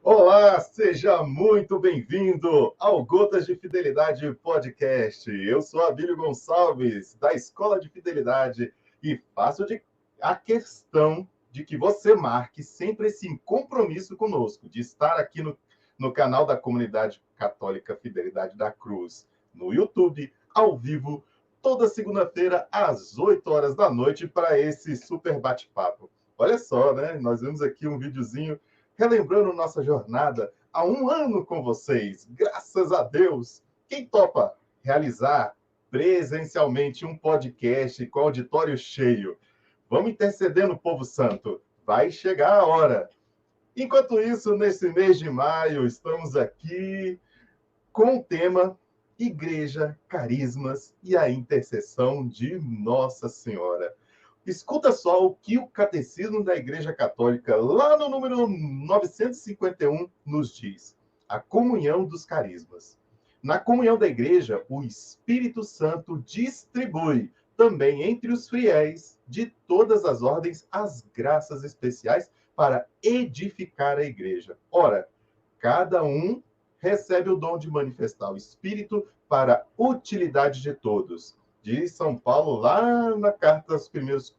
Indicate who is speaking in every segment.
Speaker 1: Olá, seja muito bem-vindo ao Gotas de Fidelidade Podcast. Eu sou Abílio Gonçalves, da Escola de Fidelidade, e a questão de que você marque sempre esse compromisso conosco, de estar aqui no canal da Comunidade Católica Fidelidade da Cruz, no YouTube, ao vivo, toda segunda-feira, às 8 horas da noite, para esse super bate-papo. Olha só, né? Nós vimos aqui um videozinho relembrando nossa jornada há um ano com vocês. Graças a Deus! Quem topa realizar presencialmente um podcast com auditório cheio? Vamos interceder no povo santo. Vai chegar a hora. Enquanto isso, nesse mês de maio, estamos aqui com o tema Igreja, Carismas e a Intercessão de Nossa Senhora. Escuta só o que o Catecismo da Igreja Católica, lá no número 951, nos diz. A comunhão dos carismas. Na comunhão da Igreja, o Espírito Santo distribui também entre os fiéis de todas as ordens as graças especiais para edificar a Igreja. Ora, cada um recebe o dom de manifestar o Espírito para a utilidade de todos. Diz São Paulo lá na carta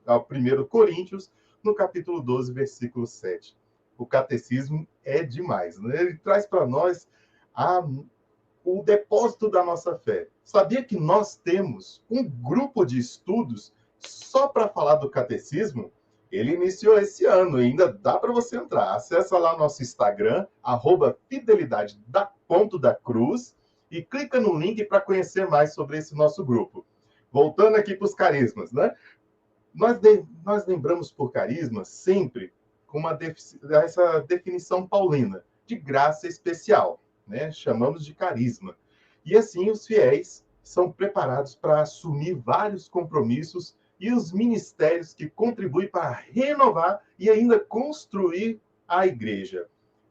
Speaker 1: ao 1 Coríntios, no capítulo 12, versículo 7. O catecismo é demais, né? Ele traz para nós o depósito da nossa fé. Sabia que nós temos um grupo de estudos só para falar do catecismo? Ele iniciou esse ano e ainda dá para você entrar. Acesse lá nosso Instagram, @fidelidade_da_cruz, e clica no link para conhecer mais sobre esse nosso grupo. Voltando aqui para os carismas, né? Nós lembramos por carisma sempre com essa definição paulina de graça especial, né? Chamamos de carisma. E assim os fiéis são preparados para assumir vários compromissos e os ministérios que contribuem para renovar e ainda construir a igreja.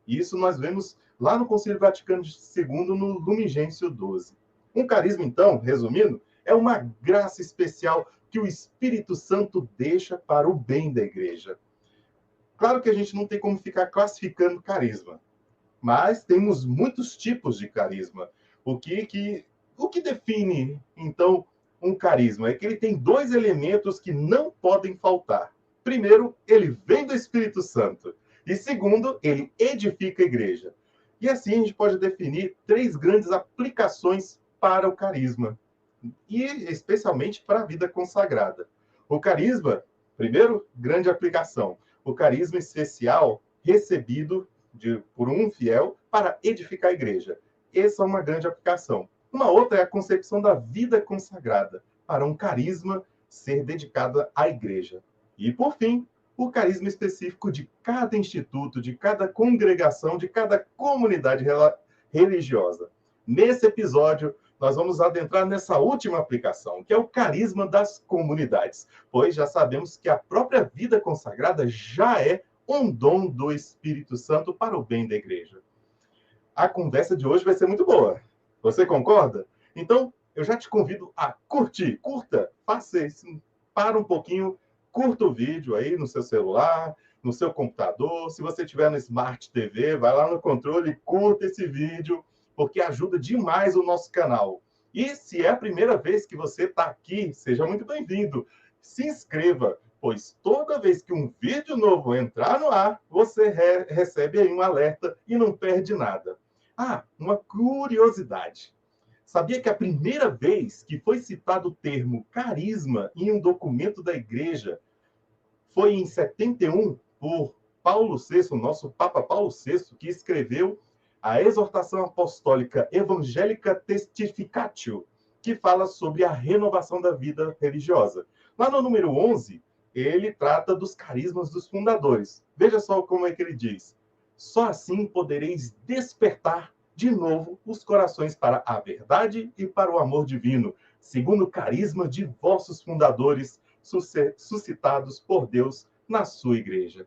Speaker 1: Isso nós vemos lá no Concílio Vaticano II, no Lumen Gentium 12. Um carisma, então, resumindo, é uma graça especial que o Espírito Santo deixa para o bem da igreja. Claro que a gente não tem como ficar classificando carisma, mas temos muitos tipos de carisma. O que define, então, um carisma? É que ele tem dois elementos que não podem faltar. Primeiro, ele vem do Espírito Santo. E segundo, ele edifica a igreja. E assim a gente pode definir três grandes aplicações para o carisma, e especialmente para a vida consagrada. O carisma, primeiro, grande aplicação. O carisma especial recebido por um fiel para edificar a igreja. Essa é uma grande aplicação. Uma outra é a concepção da vida consagrada, para um carisma ser dedicado à igreja. E, por fim, o carisma específico de cada instituto, de cada congregação, de cada comunidade religiosa. Nesse episódio, nós vamos adentrar nessa última aplicação, que é o carisma das comunidades, pois já sabemos que a própria vida consagrada já é um dom do Espírito Santo para o bem da igreja. A conversa de hoje vai ser muito boa. Você concorda? Então, eu já te convido a curtir, curta, faça isso, para um pouquinho, curta o vídeo aí no seu celular, no seu computador. Se você tiver no Smart TV, vai lá no controle, curta esse vídeo, porque ajuda demais o nosso canal. E se é a primeira vez que você está aqui, seja muito bem-vindo. Se inscreva, pois toda vez que um vídeo novo entrar no ar, você recebe aí um alerta e não perde nada. Ah, uma curiosidade. Sabia que a primeira vez que foi citado o termo carisma em um documento da igreja foi em 71 por Paulo VI, nosso Papa Paulo VI, que escreveu a exortação apostólica Evangelica Testificatio, que fala sobre a renovação da vida religiosa. Lá no número 11, ele trata dos carismas dos fundadores. Veja só como é que ele diz: só assim podereis despertar de novo os corações para a verdade e para o amor divino, segundo o carisma de vossos fundadores, suscitados por Deus na sua igreja.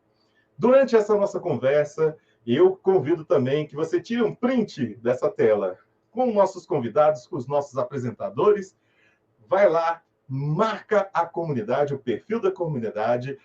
Speaker 1: Durante essa nossa conversa, eu convido também que você tire um print dessa tela com nossos convidados, com os nossos apresentadores. Vai lá, marca a comunidade, o perfil da comunidade,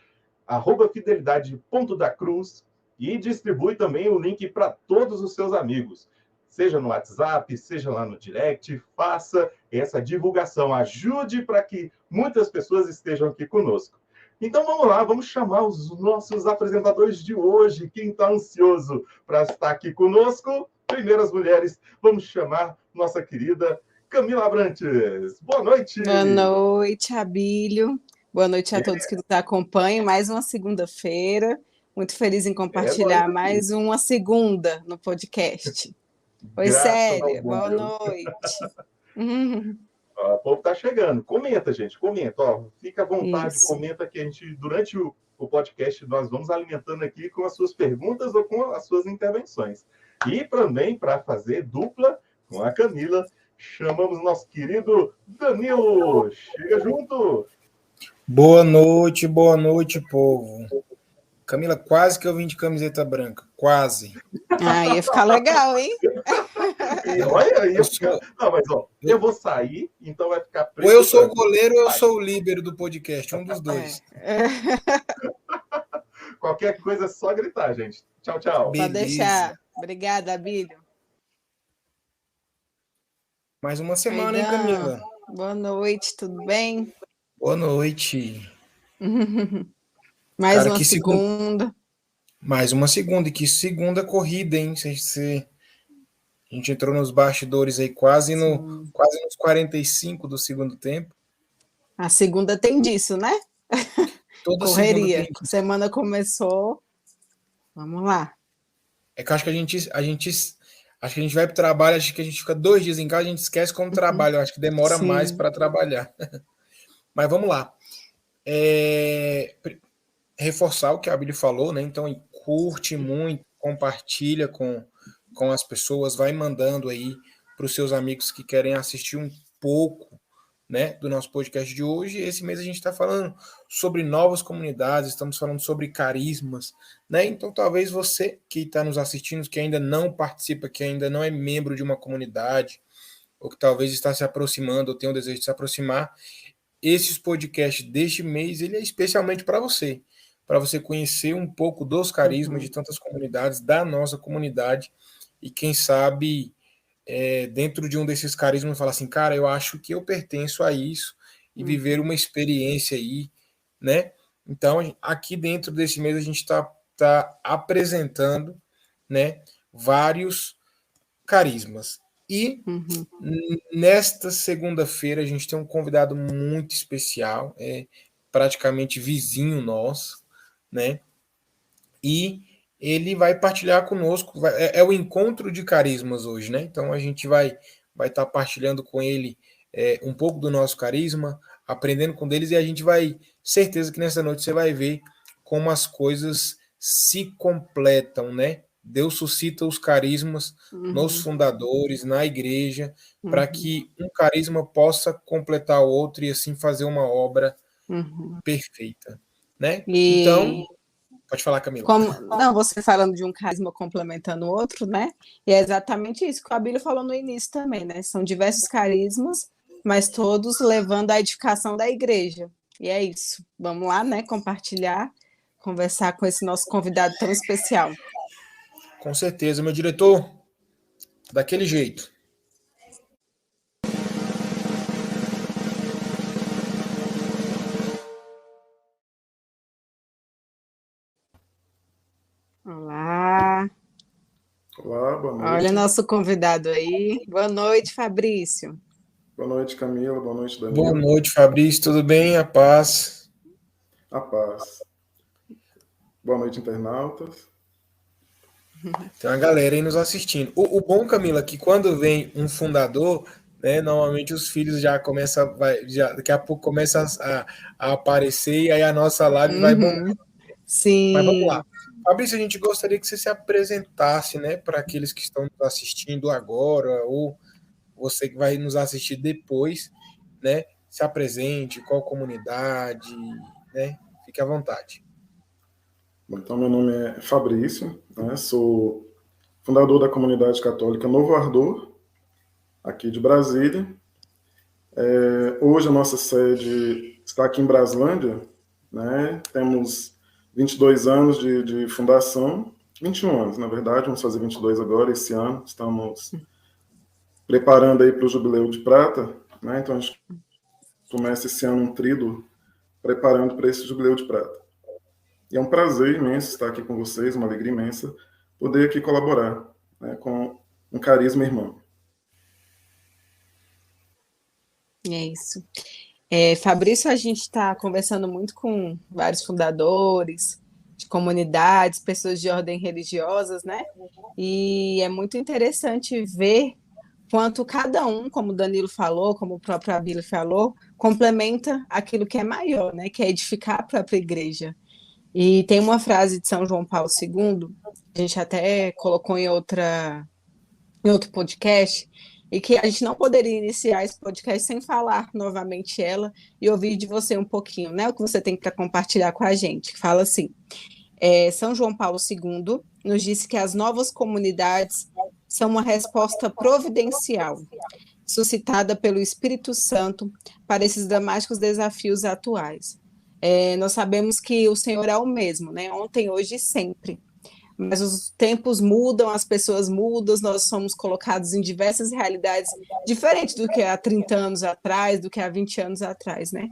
Speaker 1: @fidelidade.dacruz, E distribui também o link para todos os seus amigos. Seja no WhatsApp, seja lá no direct, faça essa divulgação. Ajude para que muitas pessoas estejam aqui conosco. Então vamos lá, vamos chamar os nossos apresentadores de hoje. Quem está ansioso para estar aqui conosco? Primeiro as mulheres, vamos chamar nossa querida Camila Abrantes. Boa noite!
Speaker 2: Boa noite, Abílio. Boa noite a todos que nos acompanham. Mais uma segunda-feira. Muito feliz em compartilhar mais uma segunda no podcast. Oi, Célia. Boa noite.
Speaker 1: O povo está chegando. Comenta, gente. Comenta. Ó, fica à vontade. Isso. Comenta que a gente, durante o podcast, nós vamos alimentando aqui com as suas perguntas ou com as suas intervenções. E também, para fazer dupla com a Camila, chamamos nosso querido Danilo. Chega junto.
Speaker 3: Boa noite, povo. Camila, quase que eu vim de camiseta branca. Quase.
Speaker 2: Ah, ia ficar legal, hein?
Speaker 1: E olha aí, não, mas ó, eu vou sair, então vai ficar preto.
Speaker 3: Ou eu sou o goleiro ou eu sou o líbero do podcast, um dos dois.
Speaker 1: Qualquer coisa é só gritar, gente. Tchau, tchau.
Speaker 2: Pode deixar. Obrigada, Abílio.
Speaker 3: Mais uma semana, hein, Camila?
Speaker 2: Boa noite, tudo bem?
Speaker 3: Boa noite.
Speaker 2: Mais uma segunda.
Speaker 3: Mais uma segunda, e que segunda corrida, hein? A gente entrou nos bastidores aí quase nos 45 do segundo tempo.
Speaker 2: A segunda tem disso, né?
Speaker 3: Toda
Speaker 2: correria. Semana começou. Vamos lá.
Speaker 3: É que eu acho que a gente vai para o trabalho, acho que a gente fica 2 dias em casa, a gente esquece como trabalha. Eu acho que demora mais para trabalhar. Mas vamos lá. Reforçar o que a Abílio falou, né? Então, curte muito, compartilha com as pessoas, vai mandando aí para os seus amigos que querem assistir um pouco, né, do nosso podcast de hoje. Esse mês a gente está falando sobre novas comunidades, estamos falando sobre carismas, né? Então, talvez você que está nos assistindo, que ainda não participa, que ainda não é membro de uma comunidade, ou que talvez está se aproximando, ou tem o desejo de se aproximar, esses podcasts deste mês, ele é especialmente para você conhecer um pouco dos carismas de tantas comunidades, da nossa comunidade, e quem sabe, dentro de um desses carismas, falar assim, cara, eu acho que eu pertenço a isso, e viver uma experiência aí, né? Então, aqui dentro desse mês, a gente tá apresentando, né, vários carismas. E nesta segunda-feira a gente tem um convidado muito especial, praticamente vizinho nosso, né? E ele vai partilhar conosco, é o encontro de carismas hoje, né? Então a gente vai estar partilhando com ele um pouco do nosso carisma, aprendendo com eles, e a gente vai, certeza que nessa noite você vai ver como as coisas se completam, né? Deus suscita os carismas nos fundadores, na igreja, para que um carisma possa completar o outro e assim fazer uma obra perfeita, né? Então, pode falar, Camila.
Speaker 2: Não, você falando de um carisma complementando o outro, né? E é exatamente isso que o Abílio falou no início também, né? São diversos carismas, mas todos levando à edificação da igreja. E é isso. Vamos lá, né? Compartilhar, conversar com esse nosso convidado tão especial.
Speaker 3: Com certeza, meu diretor, daquele jeito.
Speaker 2: Olá.
Speaker 4: Olá, boa noite.
Speaker 2: Olha nosso convidado aí. Boa noite, Fabrício.
Speaker 4: Boa noite, Camila. Boa noite, Danilo.
Speaker 3: Boa noite, Fabrício. Tudo bem? A paz?
Speaker 4: A paz. Boa noite, internautas.
Speaker 3: Tem uma galera aí nos assistindo. O bom, Camila, é que quando vem um fundador, né, normalmente os filhos já começam, daqui a pouco começa a aparecer e aí a nossa live vai bombar.
Speaker 2: Sim.
Speaker 3: Mas vamos lá. Fabrício, a gente gostaria que você se apresentasse, né, para aqueles que estão nos assistindo agora ou você que vai nos assistir depois, né? Se apresente, qual comunidade, né? Fique à vontade.
Speaker 4: Bom, então, meu nome é Fabrício, né? Sou fundador da comunidade católica Novo Ardor, aqui de Brasília. Hoje a nossa sede está aqui em Braslândia, né? Temos 22 anos de fundação 21 anos, na verdade, vamos fazer 22 agora, esse ano, estamos preparando aí para o Jubileu de Prata, né? Então a gente começa esse ano um tríduo, preparando para esse Jubileu de Prata. E é um prazer imenso estar aqui com vocês, uma alegria imensa, poder aqui colaborar, né, com um carisma irmão.
Speaker 2: É isso. Fabrício, a gente está conversando muito com vários fundadores de comunidades, pessoas de ordem religiosas, né? E é muito interessante ver quanto cada um, como o Danilo falou, como o próprio Abílio falou, complementa aquilo que é maior, né? Que é edificar a própria igreja. E tem uma frase de São João Paulo II, a gente até colocou em outro podcast, e que a gente não poderia iniciar esse podcast sem falar novamente ela e ouvir de você um pouquinho, né? O que você tem para compartilhar com a gente. Fala assim: São João Paulo II nos disse que as novas comunidades são uma resposta providencial, suscitada pelo Espírito Santo para esses dramáticos desafios atuais. Nós sabemos que o Senhor é o mesmo, né? Ontem, hoje e sempre. Mas os tempos mudam, as pessoas mudam, nós somos colocados em diversas realidades diferentes do que há 30 anos atrás, do que há 20 anos atrás, né?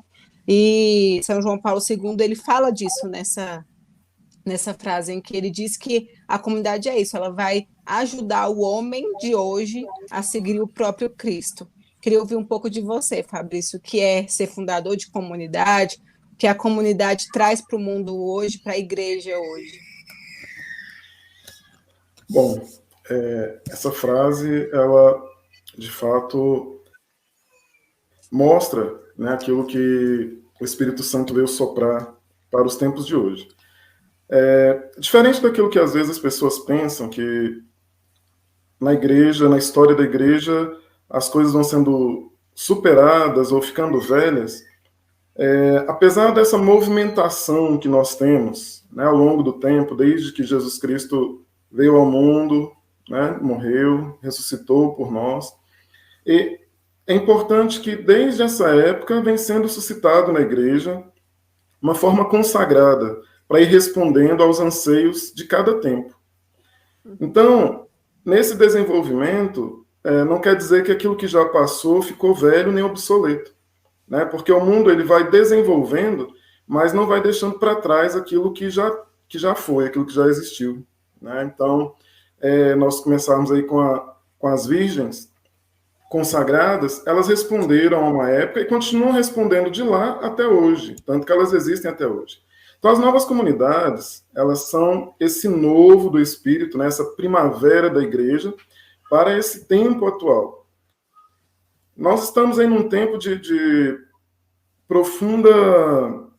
Speaker 2: E São João Paulo II, ele fala disso nessa frase, em que ele diz que a comunidade é isso, ela vai ajudar o homem de hoje a seguir o próprio Cristo. Queria ouvir um pouco de você, Fabrício, o que é ser fundador de comunidade, o que a comunidade traz para o mundo hoje, para a igreja hoje.
Speaker 4: Bom, essa frase, ela, de fato, mostra, né, aquilo que o Espírito Santo veio soprar para os tempos de hoje. Diferente daquilo que às vezes as pessoas pensam, que na igreja, na história da igreja, as coisas vão sendo superadas ou ficando velhas, apesar dessa movimentação que nós temos, né, ao longo do tempo, desde que Jesus Cristo veio ao mundo, né, morreu, ressuscitou por nós, e é importante que desde essa época vem sendo suscitado na igreja uma forma consagrada para ir respondendo aos anseios de cada tempo. Então, nesse desenvolvimento, não quer dizer que aquilo que já passou ficou velho nem obsoleto, né? Porque o mundo ele vai desenvolvendo, mas não vai deixando para trás aquilo que já foi, aquilo que já existiu, né? Então, nós começamos aí com as virgens consagradas, elas responderam a uma época e continuam respondendo de lá até hoje, tanto que elas existem até hoje. Então, as novas comunidades, elas são esse novo do Espírito, né, essa primavera da igreja, para esse tempo atual. Nós estamos aí num tempo de profunda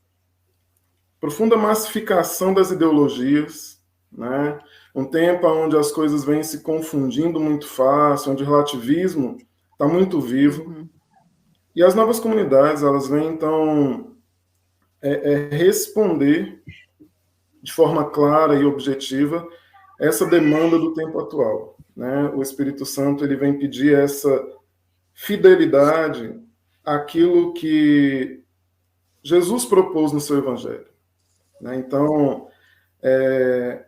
Speaker 4: massificação das ideologias, né? Um tempo onde as coisas vêm se confundindo muito fácil, onde o relativismo está muito vivo. E as novas comunidades, elas vêm, então, responder de forma clara e objetiva essa demanda do tempo atual, né? O Espírito Santo ele vem pedir essa fidelidade àquilo que Jesus propôs no seu Evangelho, né? Então,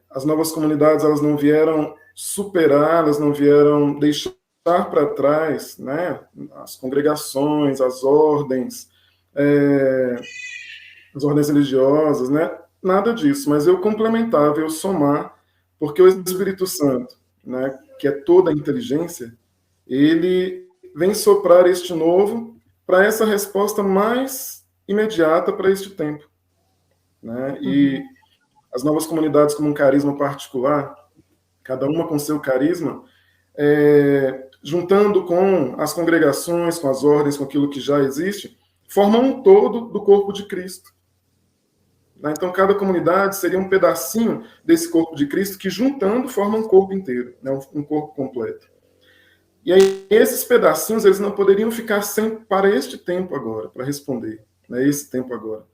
Speaker 4: as novas comunidades elas não vieram superar, elas não vieram deixar para trás, né, as congregações, as ordens religiosas, né? Nada disso, mas eu complementava, eu somar, porque o Espírito Santo, né, que é toda a inteligência, ele vem soprar este novo para essa resposta mais imediata para este tempo, né? E as novas comunidades como um carisma particular, cada uma com seu carisma, juntando com as congregações, com as ordens, com aquilo que já existe, formam um todo do corpo de Cristo. Então, cada comunidade seria um pedacinho desse corpo de Cristo que, juntando, forma um corpo inteiro, né? Um corpo completo. E aí, esses pedacinhos, eles não poderiam ficar sempre para este tempo agora, para responder, né? Esse tempo agora.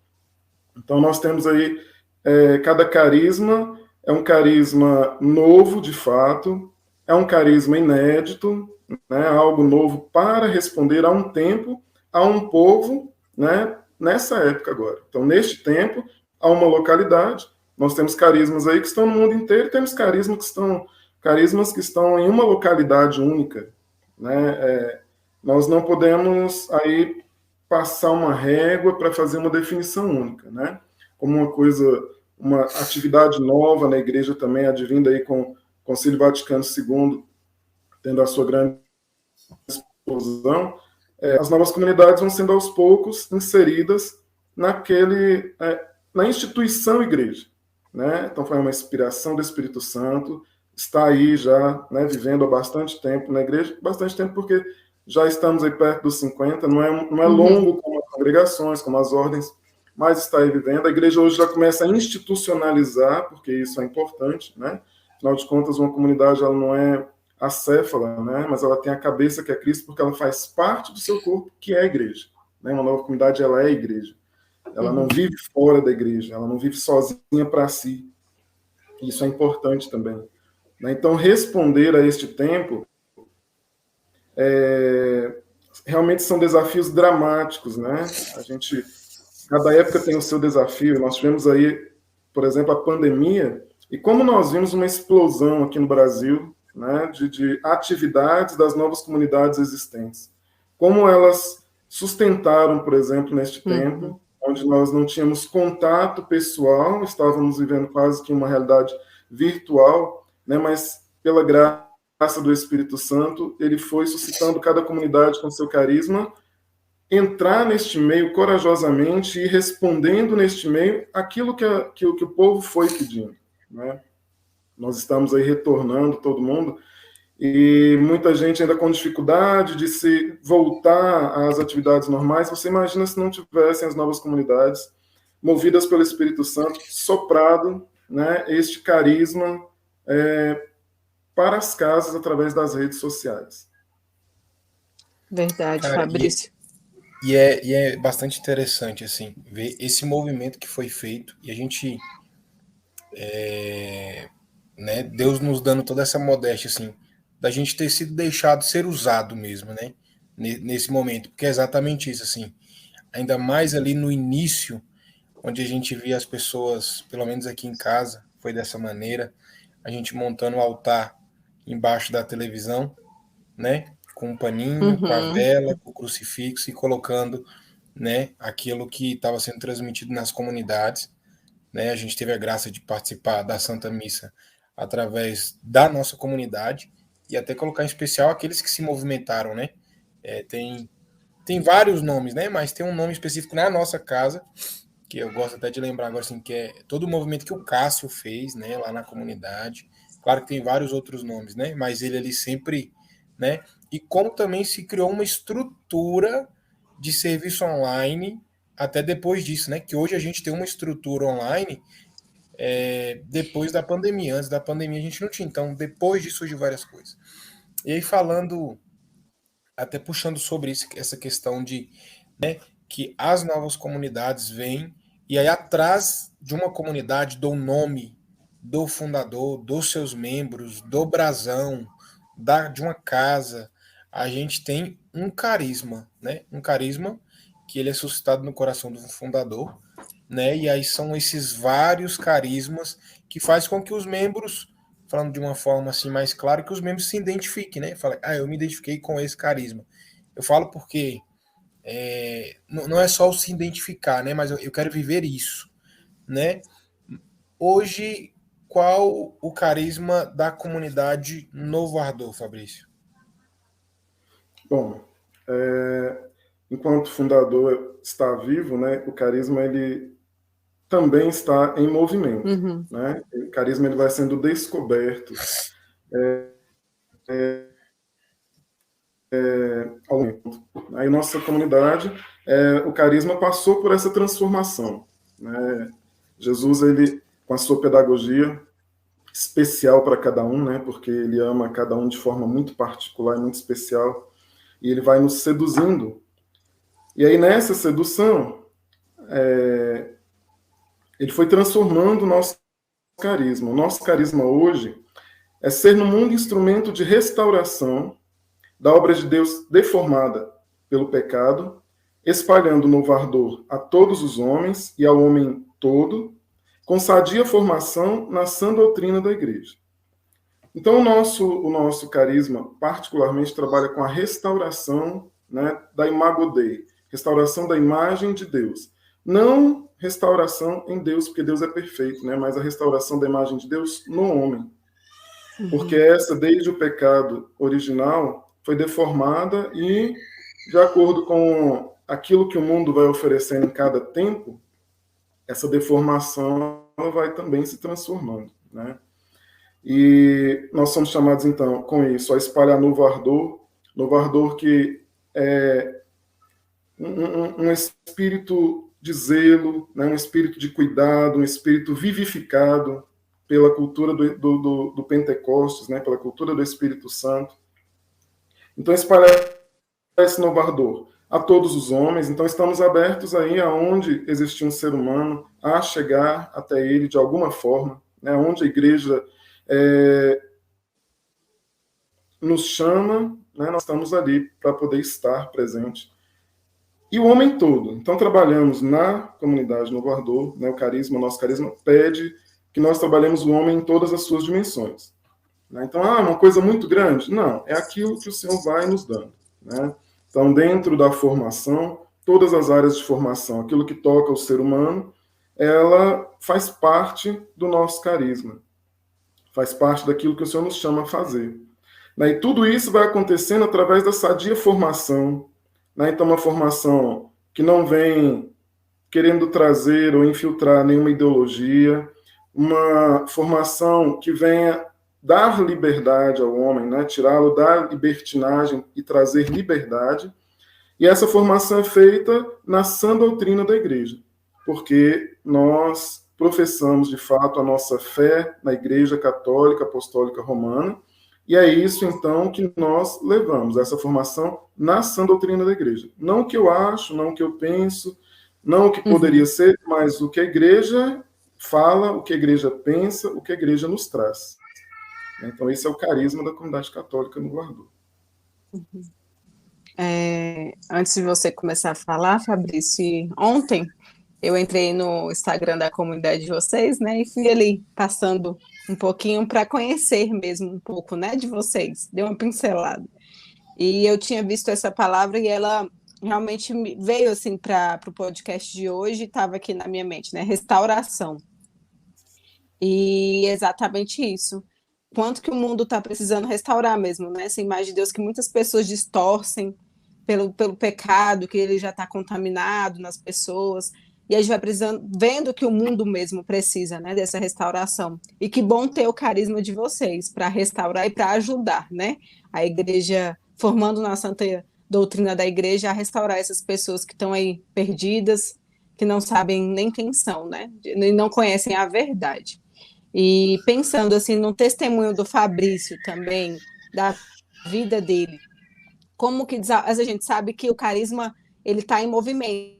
Speaker 4: Então, nós temos aí, cada carisma é um carisma novo, de fato, é um carisma inédito, né? Algo novo para responder a um tempo, a um povo, né? Nessa época agora. Então, neste tempo, a uma localidade, Nós temos carismas aí que estão no mundo inteiro, e temos carismas que estão em uma localidade única, né? Nós não podemos aí passar uma régua para fazer uma definição única, né? Como uma atividade nova na igreja também, advinda aí com o Concílio Vaticano II, tendo a sua grande explosão, as novas comunidades vão sendo aos poucos inseridas na instituição igreja, né? Então foi uma inspiração do Espírito Santo, está aí já, né, vivendo há bastante tempo na igreja, bastante tempo porque já estamos aí perto dos 50, não é longo como as congregações, como as ordens, mas está aí vivendo. A igreja hoje já começa a institucionalizar, porque isso é importante, né? Afinal de contas, uma comunidade ela não é acéfala, né? Mas ela tem a cabeça que é Cristo, porque ela faz parte do seu corpo, que é a igreja, né? Uma nova comunidade, ela é a igreja. Ela não vive fora da igreja, ela não vive sozinha para si. Isso é importante também. Então, responder a este tempo realmente são desafios dramáticos, né? Cada época tem o seu desafio. Nós tivemos aí, por exemplo, a pandemia, e como nós vimos uma explosão aqui no Brasil, né, de atividades das novas comunidades existentes. Como elas sustentaram, por exemplo, neste tempo, onde nós não tínhamos contato pessoal, estávamos vivendo quase que uma realidade virtual, né, mas pela graça do Espírito Santo, ele foi suscitando cada comunidade com seu carisma, entrar neste meio corajosamente e respondendo neste meio aquilo que o povo foi pedindo, né? Nós estamos aí retornando todo mundo e muita gente ainda com dificuldade de se voltar às atividades normais. Você imagina se não tivessem as novas comunidades movidas pelo Espírito Santo, soprado, né, este carisma para as casas através das redes sociais.
Speaker 2: Verdade, Fabrício.
Speaker 3: E é bastante interessante, assim, ver esse movimento que foi feito e a gente, né, Deus nos dando toda essa modéstia, assim, da gente ter sido deixado ser usado mesmo, né, nesse momento, porque é exatamente isso, assim, ainda mais ali no início, onde a gente via as pessoas, pelo menos aqui em casa, foi dessa maneira, a gente montando o altar embaixo da televisão, né, com um paninho, com a vela, com o crucifixo e colocando, né, aquilo que estava sendo transmitido nas comunidades, né? A gente teve a graça de participar da Santa Missa através da nossa comunidade e até colocar em especial aqueles que se movimentaram, né? Tem vários nomes, né? Mas tem um nome específico na nossa casa que eu gosto até de lembrar agora, assim, que é todo o movimento que o Cássio fez, né, lá na comunidade. Claro que tem vários outros nomes, né? Mas ele ali sempre, né? E como também se criou uma estrutura de serviço online até depois disso, né? Que hoje a gente tem uma estrutura online depois da pandemia. Antes da pandemia a gente não tinha. Então, depois disso surgiu várias coisas. E aí falando, até puxando sobre isso, essa questão de, né, que as novas comunidades vêm e aí atrás de uma comunidade do nome do fundador, dos seus membros, do brasão, de uma casa, a gente tem um carisma, né? Um carisma que ele é suscitado no coração do fundador, né? E aí são esses vários carismas que faz com que os membros, falando de uma forma assim mais clara, que os membros se identifiquem, né? Fala, eu me identifiquei com esse carisma. Eu falo porque não é só o se identificar, né? Mas eu quero viver isso, né? Hoje, qual o carisma da comunidade Novo Ardor, Fabrício?
Speaker 4: Bom, enquanto o fundador está vivo, né, o carisma ele também está em movimento, né? O carisma ele vai sendo descoberto ao momento. Aí nossa comunidade, o carisma passou por essa transformação, né? Jesus ele com a sua pedagogia especial para cada um, né? Porque ele ama cada um de forma muito particular e muito especial. E ele vai nos seduzindo. E aí, nessa sedução, ele foi transformando o nosso carisma. O nosso carisma hoje é ser no mundo instrumento de restauração da obra de Deus deformada pelo pecado, espalhando o novo ardor a todos os homens e ao homem todo, com sadia formação na sã doutrina da igreja. Então, o nosso carisma, particularmente, trabalha com a restauração, né, da Imago Dei, restauração da imagem de Deus. Não restauração em Deus, porque Deus é perfeito, né, mas a restauração da imagem de Deus no homem. Porque essa, desde o pecado original, foi deformada e, de acordo com aquilo que o mundo vai oferecendo em cada tempo, essa deformação ela vai também se transformando, né? E nós somos chamados, então, com isso, a espalhar novo ardor que é um espírito de zelo, né? Um espírito de cuidado, um espírito vivificado pela cultura do Pentecostes, né? Pela cultura do Espírito Santo. Então, espalhar esse novo ardor a todos os homens. Então, estamos abertos aí aonde existir um ser humano a chegar até ele de alguma forma, né? Onde a igreja nos chama, né? Nós estamos ali para poder estar presente. E o homem todo. Então, trabalhamos na comunidade Novo Ardor, né? O nosso carisma pede que nós trabalhemos o homem em todas as suas dimensões. Né? Então, uma coisa muito grande? Não, é aquilo que o Senhor vai nos dando, né? Então, dentro da formação, todas as áreas de formação, aquilo que toca o ser humano, ela faz parte do nosso carisma, faz parte daquilo que o Senhor nos chama a fazer. Né? E tudo isso vai acontecendo através da sadia formação. Né? Então, uma formação que não vem querendo trazer ou infiltrar nenhuma ideologia, uma formação que venha dar liberdade ao homem, né? Tirá-lo da libertinagem e trazer liberdade. E essa formação é feita na sã doutrina da igreja, porque nós professamos, de fato, a nossa fé na Igreja Católica Apostólica Romana, e é isso, então, que nós levamos, essa formação na sã doutrina da igreja. Não o que eu acho, não o que eu penso, não o que poderia ser, mas o que a igreja fala, o que a igreja pensa, o que a igreja nos traz. Então, esse é o carisma da comunidade católica no Ardor.
Speaker 2: Antes de você começar a falar, Fabrício, ontem eu entrei no Instagram da comunidade de vocês, né, e fui ali passando um pouquinho para conhecer mesmo um pouco, né, de vocês, dei uma pincelada. E eu tinha visto essa palavra e ela realmente veio assim para o podcast de hoje, estava aqui na minha mente, né, restauração. E exatamente isso. Quanto que o mundo está precisando restaurar mesmo, né? Essa imagem de Deus que muitas pessoas distorcem pelo pecado, que ele já está contaminado nas pessoas, e a gente vai precisando, vendo que o mundo mesmo precisa, né, dessa restauração. E que bom ter o carisma de vocês para restaurar e para ajudar, né? A igreja, formando na santa doutrina da igreja, a restaurar essas pessoas que estão aí perdidas, que não sabem nem quem são, né? E não conhecem a verdade. E pensando assim no testemunho do Fabrício também, da vida dele, como que a gente sabe que o carisma ele está em movimento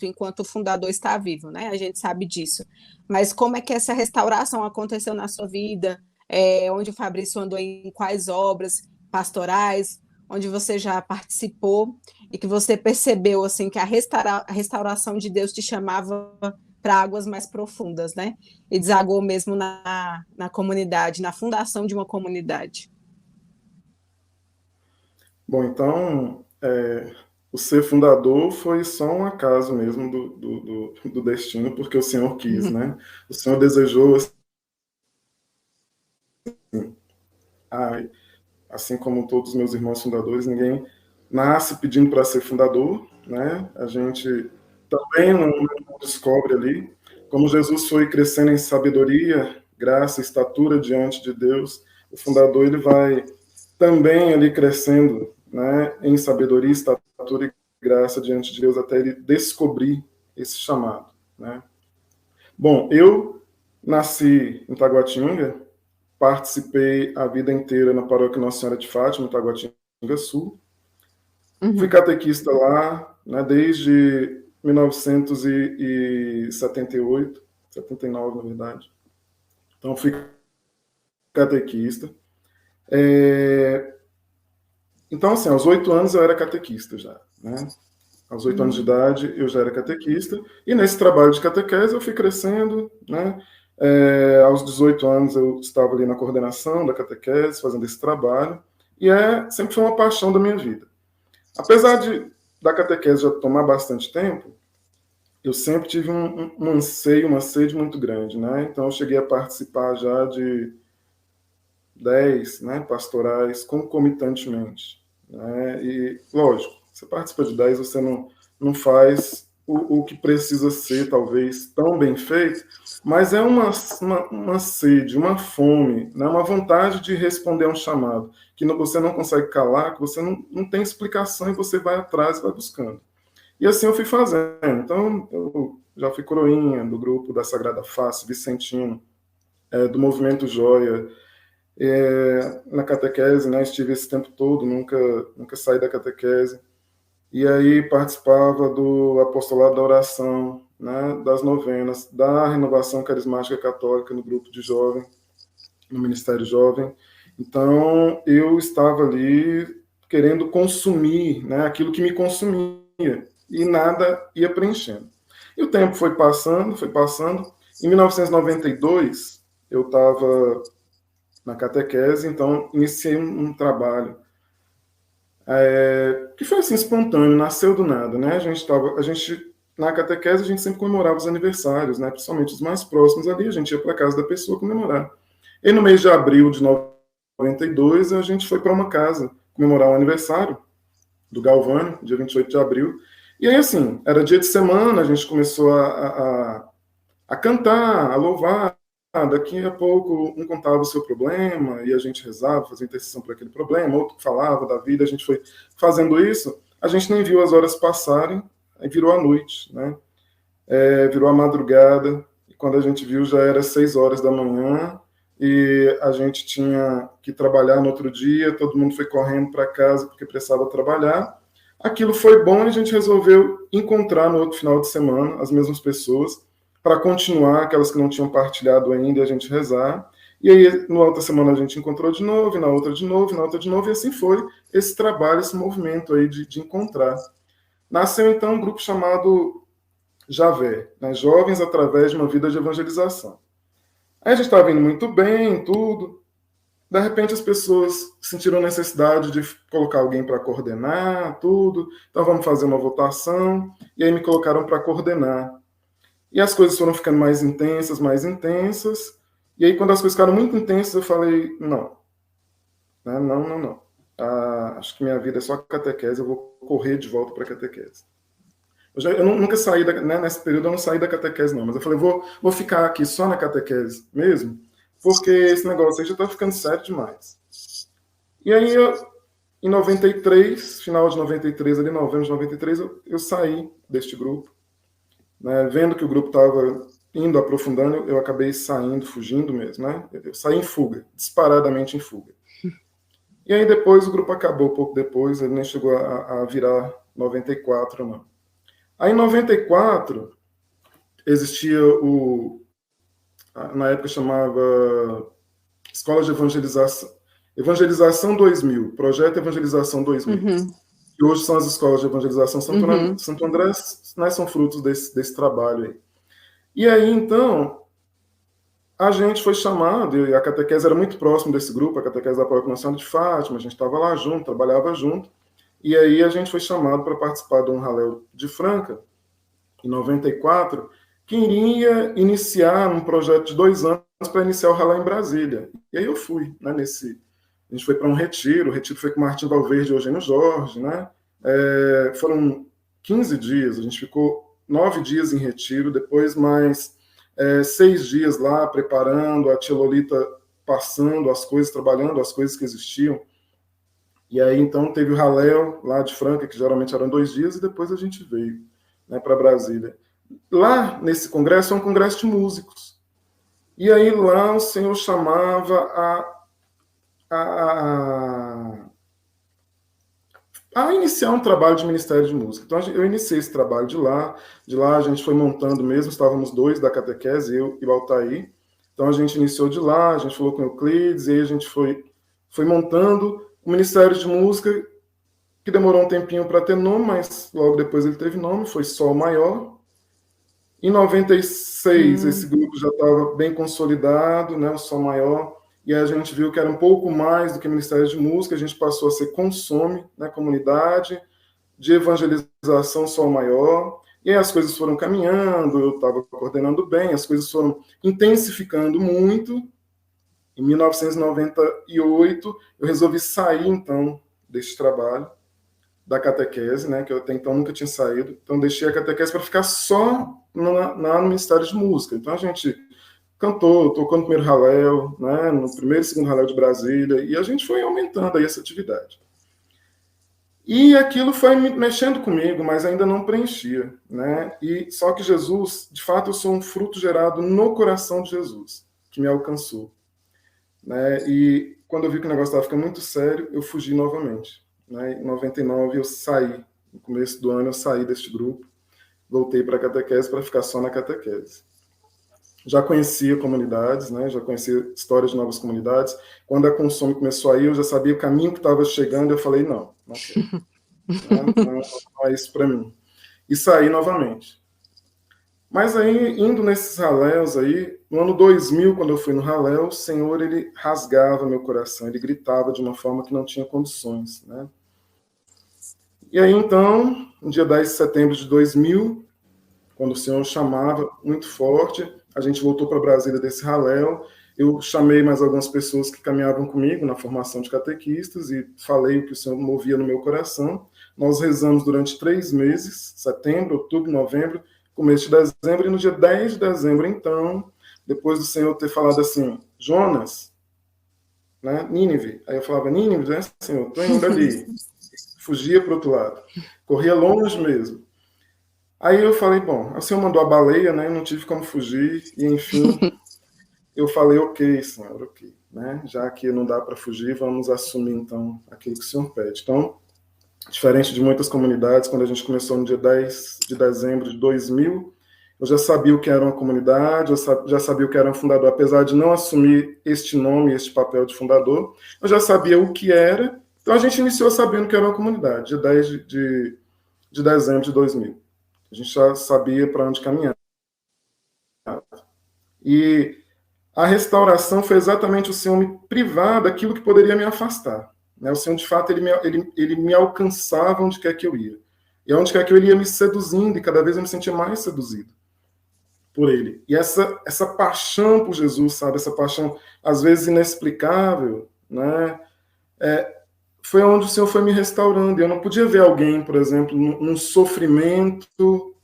Speaker 2: enquanto o fundador está vivo, né? A gente sabe disso. Mas como é que essa restauração aconteceu na sua vida? Onde o Fabrício andou em quais obras pastorais, onde você já participou e que você percebeu assim que a restauração de Deus te chamava para águas mais profundas, né? E desagou mesmo na comunidade, na fundação de uma comunidade.
Speaker 4: Bom, então, o ser fundador foi só um acaso mesmo do destino, porque o Senhor quis, né? O Senhor desejou, assim como todos os meus irmãos fundadores, ninguém nasce pedindo para ser fundador, né? A gente também não descobre ali. Como Jesus foi crescendo em sabedoria, graça, estatura diante de Deus, o fundador ele vai também ali crescendo, né, em sabedoria, estatura e graça diante de Deus até ele descobrir esse chamado, né? Bom, eu nasci em Taguatinga, participei a vida inteira na paróquia Nossa Senhora de Fátima, em Taguatinga Sul. Fui catequista lá, né, desde 1978, 79, na verdade. Então, fui catequista. Então, assim, aos 8 anos eu era catequista já, né? Aos 8 anos de idade, eu já era catequista, e nesse trabalho de catequese eu fui crescendo, né? Aos 18 anos eu estava ali na coordenação da catequese, fazendo esse trabalho, e sempre foi uma paixão da minha vida. Apesar da catequese já tomar bastante tempo, eu sempre tive um anseio, uma sede muito grande, né? Então eu cheguei a participar já de 10, né, pastorais concomitantemente, né? E, lógico, você participa de 10, você não faz o que precisa ser, talvez, tão bem feito, mas é uma sede, uma fome, né? Uma vontade de responder a um chamado, que você não consegue calar, que você não tem explicação e você vai atrás e vai buscando. E assim eu fui fazendo. Então, eu já fui coroinha do grupo da Sagrada Face, Vicentino, do Movimento Joia, na catequese, né? Estive esse tempo todo, nunca saí da catequese. E aí participava do apostolado da oração, né? Das novenas, da renovação carismática católica no grupo de jovem, no Ministério Jovem. Então, eu estava ali querendo consumir, né? Aquilo que me consumia, e nada ia preenchendo. E o tempo foi passando. Em 1992, eu estava na catequese, então iniciei um trabalho que foi assim espontâneo, nasceu do nada, né? Na catequese a gente sempre comemorava os aniversários, né? Principalmente os mais próximos ali, a gente ia para a casa da pessoa comemorar. E no mês de abril de 92, a gente foi para uma casa comemorar o aniversário do Galvani, dia 28 de abril. E aí, assim, era dia de semana, a gente começou a cantar, a louvar. Daqui a pouco um contava o seu problema e a gente rezava, fazia intercessão por aquele problema, outro falava da vida, a gente foi fazendo isso, a gente nem viu as horas passarem, aí virou a noite, né? Virou a madrugada, e quando a gente viu já era 6 horas da manhã e a gente tinha que trabalhar no outro dia, todo mundo foi correndo para casa porque precisava trabalhar. Aquilo foi bom e a gente resolveu encontrar no outro final de semana as mesmas pessoas, para continuar, aquelas que não tinham partilhado ainda, e a gente rezar. E aí, na outra semana, a gente encontrou de novo, e na outra de novo, e na outra de novo, e assim foi esse trabalho, esse movimento aí de encontrar. Nasceu, então, um grupo chamado Javé, né? Jovens através de uma vida de evangelização. Aí a gente estava indo muito bem, tudo. De repente, as pessoas sentiram a necessidade de colocar alguém para coordenar, tudo. Então, vamos fazer uma votação. E aí me colocaram para coordenar. E as coisas foram ficando mais intensas. E aí, quando as coisas ficaram muito intensas, eu falei, não. Não. Acho que minha vida é só catequese, eu vou correr de volta para a catequese. Eu nunca saí, né, nesse período eu não saí da catequese, não. Mas eu falei, vou ficar aqui só na catequese mesmo, porque esse negócio aí já está ficando sério demais. E aí, em 93, final de 93, ali, novembro de 93, eu saí deste grupo. Né, vendo que o grupo estava indo aprofundando, eu acabei saindo, fugindo mesmo, né? Eu saí em fuga, disparadamente em fuga. E aí depois o grupo acabou, pouco depois, ele nem chegou a virar 94, não. Aí em 94, existia na época chamava Escola de Evangelização 2000, Projeto Evangelização 2000. Uhum. Que hoje são as escolas de evangelização Santo André, né, são frutos desse trabalho aí. E aí, então, a gente foi chamado, e a catequese era muito próximo desse grupo, a catequese da Paróquia Nossa Senhora de Fátima, a gente estava lá junto, trabalhava junto, e aí a gente foi chamado para participar de um ralé de Franca, em 94, que iria iniciar um projeto de 2 anos para iniciar o ralé em Brasília. E aí eu fui, né, a gente foi para um retiro, o retiro foi com Martim Valverde e Eugênio Jorge, né? Foram 15 dias, a gente ficou 9 dias em retiro, depois mais 6 dias lá preparando, a tia Lolita passando as coisas, trabalhando as coisas que existiam. E aí então teve o ralé lá de Franca, que geralmente eram 2 dias, e depois a gente veio, né, para Brasília. Lá nesse congresso é um congresso de músicos. E aí lá o senhor chamava a iniciar um trabalho de Ministério de Música. Então, eu iniciei esse trabalho de lá a gente foi montando mesmo, estávamos 2 da catequese, eu e o Altair. Então, a gente iniciou de lá, a gente falou com o Euclides, e aí a gente foi montando o Ministério de Música, que demorou um tempinho para ter nome, mas logo depois ele teve nome, foi Sol Maior. Em 96, esse grupo já estava bem consolidado, né, o Sol Maior, e aí a gente viu que era um pouco mais do que Ministério de Música, a gente passou a ser Consome, né, comunidade de evangelização Sol Maior, e aí as coisas foram caminhando, eu estava coordenando bem, as coisas foram intensificando muito. Em 1998, eu resolvi sair, então, desse trabalho, da catequese, né, que eu até então nunca tinha saído. Então, deixei a catequese para ficar só no Ministério de Música. Então, a gente tocou no primeiro Halel, né, no primeiro e segundo Halel de Brasília, e a gente foi aumentando aí essa atividade. E aquilo foi mexendo comigo, mas ainda não preenchia, né? E só que Jesus, de fato, eu sou um fruto gerado no coração de Jesus, que me alcançou, né? E quando eu vi que o negócio estava ficando muito sério, eu fugi novamente, né? Em 99 eu saí, no começo do ano eu saí deste grupo, voltei para a catequese para ficar só na catequese. Já conhecia comunidades, né? Já conhecia histórias de novas comunidades. Quando a Consome começou a ir, eu já sabia o caminho que estava chegando, eu falei, não quero. Não é isso para mim. E saí novamente. Mas aí, indo nesses raléus aí, no ano 2000, quando eu fui no raléu, o Senhor, ele rasgava meu coração, ele gritava de uma forma que não tinha condições, né? E aí, então, no dia 10 de setembro de 2000, quando o Senhor chamava muito forte, a gente voltou para Brasília desse raléu, eu chamei mais algumas pessoas que caminhavam comigo na formação de catequistas e falei o que o Senhor movia no meu coração. Nós rezamos durante 3 meses, setembro, outubro, novembro, começo de dezembro, e no dia 10 de dezembro, então, depois do Senhor ter falado assim, Jonas, né, Nínive, aí eu falava, Nínive, né, Senhor, estou indo ali, fugia para o outro lado, corria longe mesmo. Aí eu falei, bom, o Senhor mandou a baleia, né, não tive como fugir, e enfim, eu falei, ok, Senhor, ok, né, já que não dá para fugir, vamos assumir, então, aquilo que o Senhor pede. Então, diferente de muitas comunidades, quando a gente começou no dia 10 de dezembro de 2000, eu já sabia o que era uma comunidade, eu já sabia o que era um fundador, apesar de não assumir este nome, este papel de fundador, eu já sabia o que era, então a gente iniciou sabendo que era uma comunidade, dia 10 de dezembro de 2000. A gente já sabia para onde caminhar. E a restauração foi exatamente o Senhor me privar daquilo que poderia me afastar. O Senhor, de fato, ele me alcançava onde quer que eu ia. E onde quer que eu ia me seduzindo, e cada vez eu me sentia mais seduzido por Ele. E essa paixão por Jesus, sabe? Essa paixão, às vezes, inexplicável, né? Foi onde o Senhor foi me restaurando. Eu não podia ver alguém, por exemplo, num sofrimento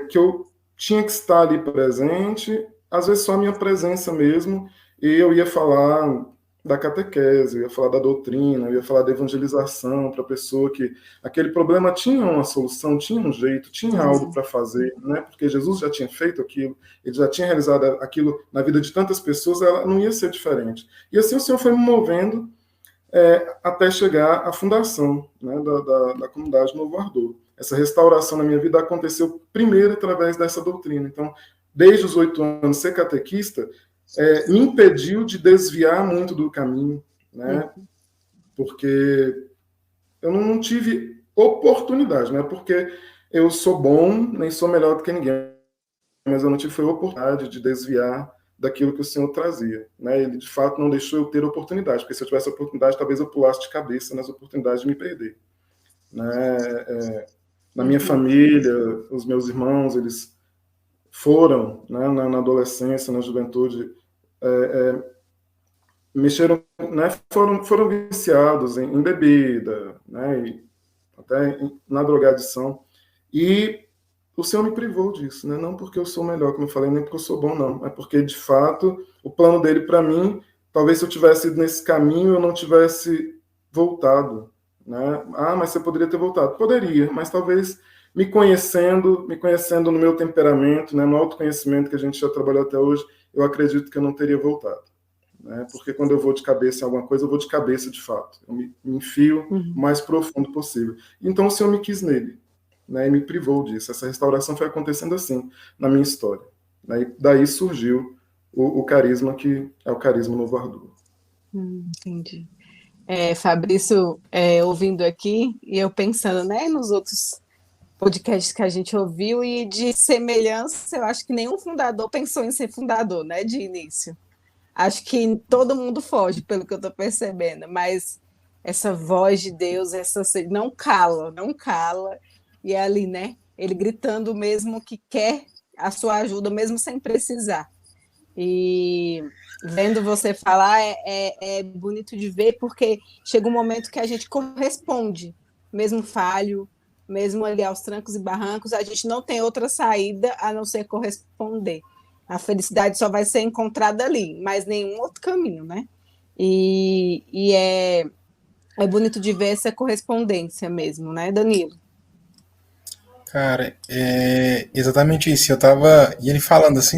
Speaker 4: que eu tinha que estar ali presente, às vezes só a minha presença mesmo, e eu ia falar da catequese, eu ia falar da doutrina, eu ia falar da evangelização para a pessoa que aquele problema tinha uma solução, tinha um jeito, tinha algo para fazer, né? Porque Jesus já tinha feito aquilo, ele já tinha realizado aquilo na vida de tantas pessoas, ela não ia ser diferente. E assim o Senhor foi me movendo até chegar à fundação, né, da comunidade Novo Ardor. Essa restauração na minha vida aconteceu primeiro através dessa doutrina. Então, desde os 8 anos, ser catequista me impediu de desviar muito do caminho, né? Porque eu não tive oportunidade, né? Porque eu sou bom, nem sou melhor do que ninguém, mas eu não tive oportunidade de desviar daquilo que o Senhor trazia, né? Ele, de fato, não deixou eu ter oportunidade, porque se eu tivesse oportunidade, talvez eu pulasse de cabeça nas oportunidades de me perder, né? Na minha família, os meus irmãos, eles foram, né, na adolescência, na juventude, mexeram, né, foram viciados em bebida, né, e até na drogadição, e o Senhor me privou disso, né? Não porque eu sou melhor, como eu falei, nem porque eu sou bom, não. É porque, de fato, o plano dele para mim, talvez se eu tivesse ido nesse caminho, eu não tivesse voltado, né? Ah, mas você poderia ter voltado. Poderia, mas talvez me conhecendo no meu temperamento, né, no autoconhecimento que a gente já trabalhou até hoje, eu acredito que eu não teria voltado, né? Porque quando eu vou de cabeça em alguma coisa, eu vou de cabeça de fato. Eu me enfio o mais profundo possível. Então o Senhor me quis nele, né, e me privou disso. Essa restauração foi acontecendo assim na minha história, né, e daí surgiu o carisma que é o carisma Novo Ardor.
Speaker 2: Entendi. Fabrício, ouvindo aqui, e eu pensando, né, nos outros podcasts que a gente ouviu, e de semelhança, eu acho que nenhum fundador pensou em ser fundador, né, de início. Acho que todo mundo foge, pelo que eu estou percebendo, mas essa voz de Deus, não cala, não cala, e é ali, né, ele gritando mesmo que quer a sua ajuda, mesmo sem precisar. E vendo você falar é bonito de ver, porque chega um momento que a gente corresponde, mesmo falho, mesmo ali aos trancos e barrancos, a gente não tem outra saída a não ser corresponder. A felicidade só vai ser encontrada ali, mas nenhum outro caminho, né? E é bonito de ver essa correspondência mesmo, né, Danilo?
Speaker 3: Cara, é exatamente isso. Eu tava. E ele falando assim,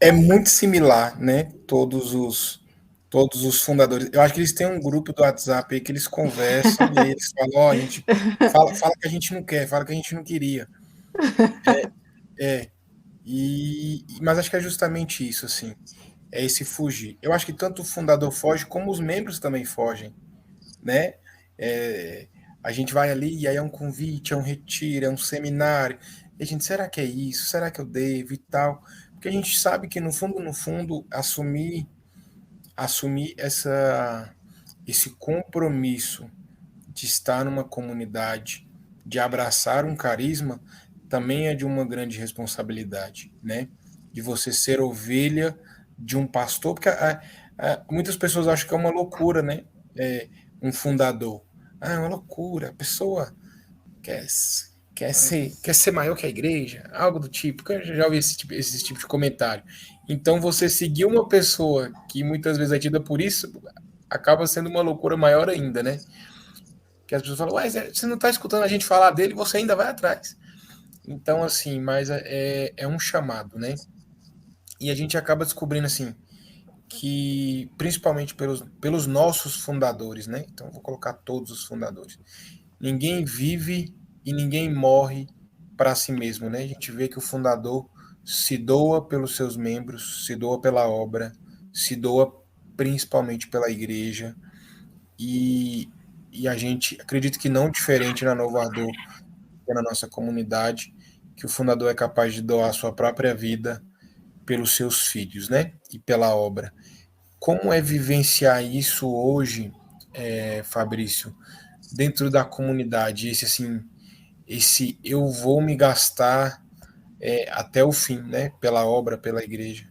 Speaker 3: é muito similar, né? Todos os fundadores. Eu acho que eles têm um grupo do WhatsApp aí que eles conversam e aí eles falam, ó, a gente fala que a gente não quer, fala que a gente não queria. É. Mas acho que é justamente isso, assim. É esse fugir. Eu acho que tanto o fundador foge como os membros também fogem, né? É, a gente vai ali e aí é um convite, é um retiro, é um seminário. E a gente, será que é isso? Será que eu devo e tal? Porque a gente sabe que no fundo, assumir esse compromisso de estar numa comunidade, de abraçar um carisma, também é de uma grande responsabilidade, né? De você ser ovelha de um pastor, porque muitas pessoas acham que é uma loucura, né? Um fundador. Ah, é uma loucura, a pessoa quer, quer ser maior que a igreja, algo do tipo, que eu já ouvi esse tipo de comentário. Então, você seguir uma pessoa que muitas vezes é tida por isso, acaba sendo uma loucura maior ainda, né? Que as pessoas falam, ué, você não está escutando a gente falar dele, você ainda vai atrás. Então, assim, mas é um chamado, né? E a gente acaba descobrindo, assim, que principalmente pelos nossos fundadores, né? Então, vou colocar todos os fundadores. Ninguém vive e ninguém morre para si mesmo, né? A gente vê que o fundador se doa pelos seus membros, se doa pela obra, se doa principalmente pela igreja, e, e a gente acredita que não diferente na Novo Ardor, na nossa comunidade, que o fundador é capaz de doar a sua própria vida pelos seus filhos, né? E pela obra. Como é vivenciar isso hoje, Fabrício, dentro da comunidade? Esse eu vou me gastar até o fim, né? Pela obra, pela igreja.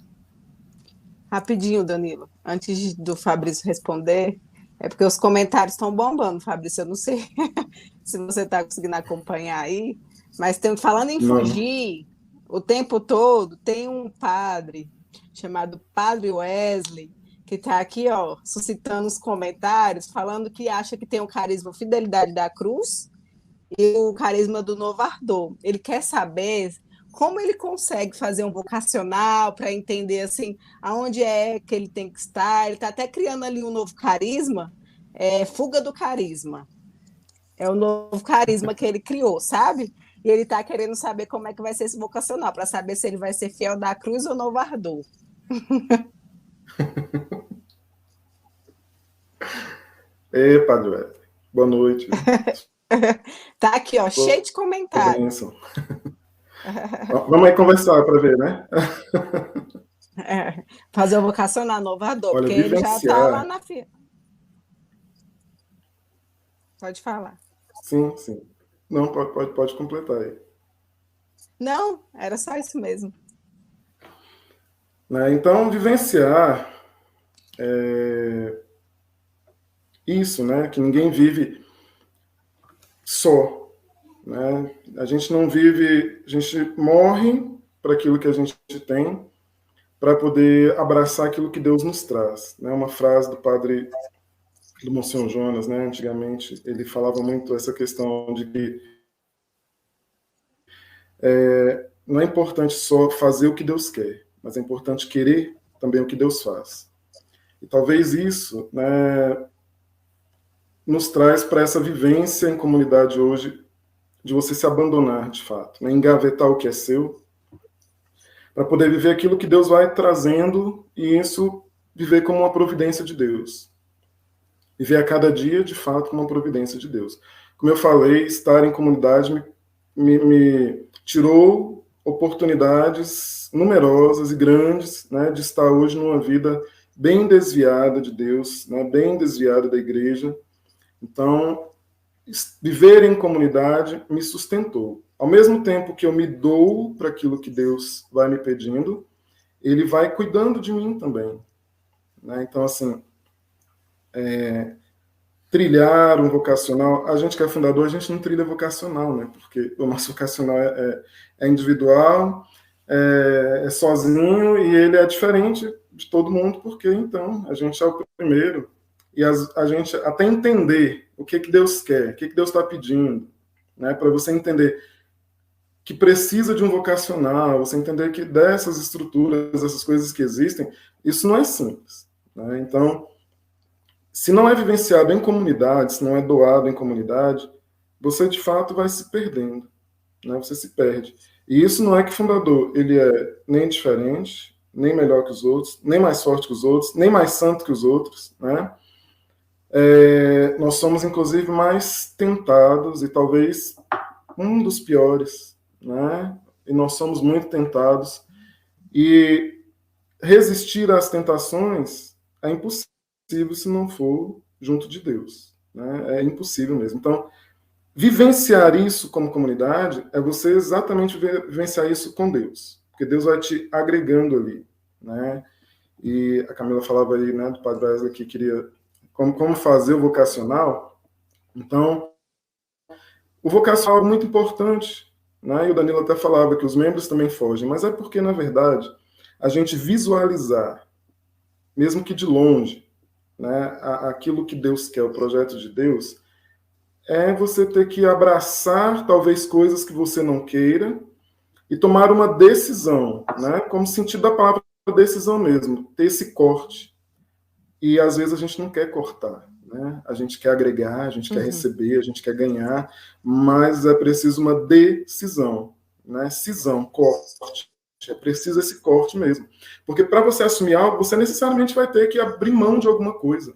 Speaker 2: Rapidinho, Danilo, antes do Fabrício responder, é porque os comentários estão bombando, Fabrício, eu não sei se você está conseguindo acompanhar aí, mas falando em
Speaker 4: Não.
Speaker 2: fugir, o tempo todo tem um padre chamado Padre Wesley, que está aqui, ó, suscitando os comentários, falando que acha que tem o carisma Fidelidade da Cruz e o carisma do Novo Ardor. Ele quer saber como ele consegue fazer um vocacional para entender assim aonde é que ele tem que estar. Ele está até criando ali um novo carisma, fuga do carisma. É o novo carisma que ele criou, sabe? E ele está querendo saber como é que vai ser esse vocacional, para saber se ele vai ser fiel da cruz ou Novo Ardor.
Speaker 4: Ei, Padre Wesley. Boa noite.
Speaker 2: Tá aqui, ó, cheio de comentários.
Speaker 4: Vamos aí conversar para ver, né?
Speaker 2: Fazer o vocacional Novo Ardor,
Speaker 4: Olha,
Speaker 2: porque ele já está lá na fila. Pode falar.
Speaker 4: Sim, sim. Não, pode completar aí.
Speaker 2: Não, era só isso mesmo.
Speaker 4: Então, vivenciar isso, né? Que ninguém vive só, né? A gente não vive, a gente morre para aquilo que a gente tem, para poder abraçar aquilo que Deus nos traz, né? Uma frase do padre do Monsenhor Jonas, né? Antigamente ele falava muito essa questão de que não é importante só fazer o que Deus quer, mas é importante querer também o que Deus faz. E talvez isso, né, nos traz para essa vivência em comunidade hoje, de você se abandonar de fato, né, engavetar o que é seu, para poder viver aquilo que Deus vai trazendo e isso viver como uma providência de Deus. Viver a cada dia, de fato, como uma providência de Deus. Como eu falei, estar em comunidade me tirou oportunidades numerosas e grandes, né, de estar hoje numa vida bem desviada de Deus, né, bem desviada da igreja. Então, viver em comunidade me sustentou. Ao mesmo tempo que eu me dou para aquilo que Deus vai me pedindo, ele vai cuidando de mim também. Né? Então, assim, trilhar um vocacional, a gente que é fundador, a gente não trilha vocacional, né? Porque o nosso vocacional é individual, é sozinho, e ele é diferente de todo mundo, porque, então, a gente é o primeiro, e a gente até entender o que Deus quer, o que Deus está pedindo, né? Para você entender que precisa de um vocacional, você entender que dessas estruturas, essas coisas que existem, isso não é simples, né? Então, se não é vivenciado em comunidade, se não é doado em comunidade, você de fato vai se perdendo, né? Você se perde. E isso não é que o fundador ele é nem diferente, nem melhor que os outros, nem mais forte que os outros, nem mais santo que os outros, né? Nós somos inclusive mais tentados e talvez um dos piores, né? E nós somos muito tentados e resistir às tentações é impossível se não for junto de Deus, né? É impossível mesmo. Então, vivenciar isso como comunidade é você exatamente vivenciar isso com Deus, porque Deus vai te agregando ali, né? E a Camila falava aí, né, do Padre Wesley que queria como fazer o vocacional. Então, o vocacional é muito importante, né? E o Danilo até falava que os membros também fogem, mas é porque, na verdade, a gente visualizar, mesmo que de longe, né, aquilo que Deus quer, o projeto de Deus, é você ter que abraçar talvez coisas que você não queira e tomar uma decisão, né, como sentido da palavra decisão mesmo, ter esse corte. E às vezes a gente não quer cortar, né? A gente quer agregar, a gente quer receber, a gente quer ganhar, mas é preciso uma decisão, né? Cisão, corte. É preciso esse corte mesmo. Porque para você assumir algo, você necessariamente vai ter que abrir mão de alguma coisa.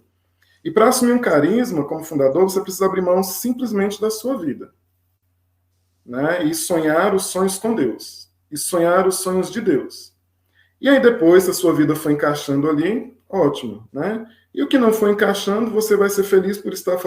Speaker 4: E para assumir um carisma como fundador, você precisa abrir mão simplesmente da sua vida. Né? E sonhar os sonhos com Deus. E sonhar os sonhos de Deus. E aí depois, se a sua vida for encaixando ali, ótimo. Né? E o que não for encaixando, você vai ser feliz por estar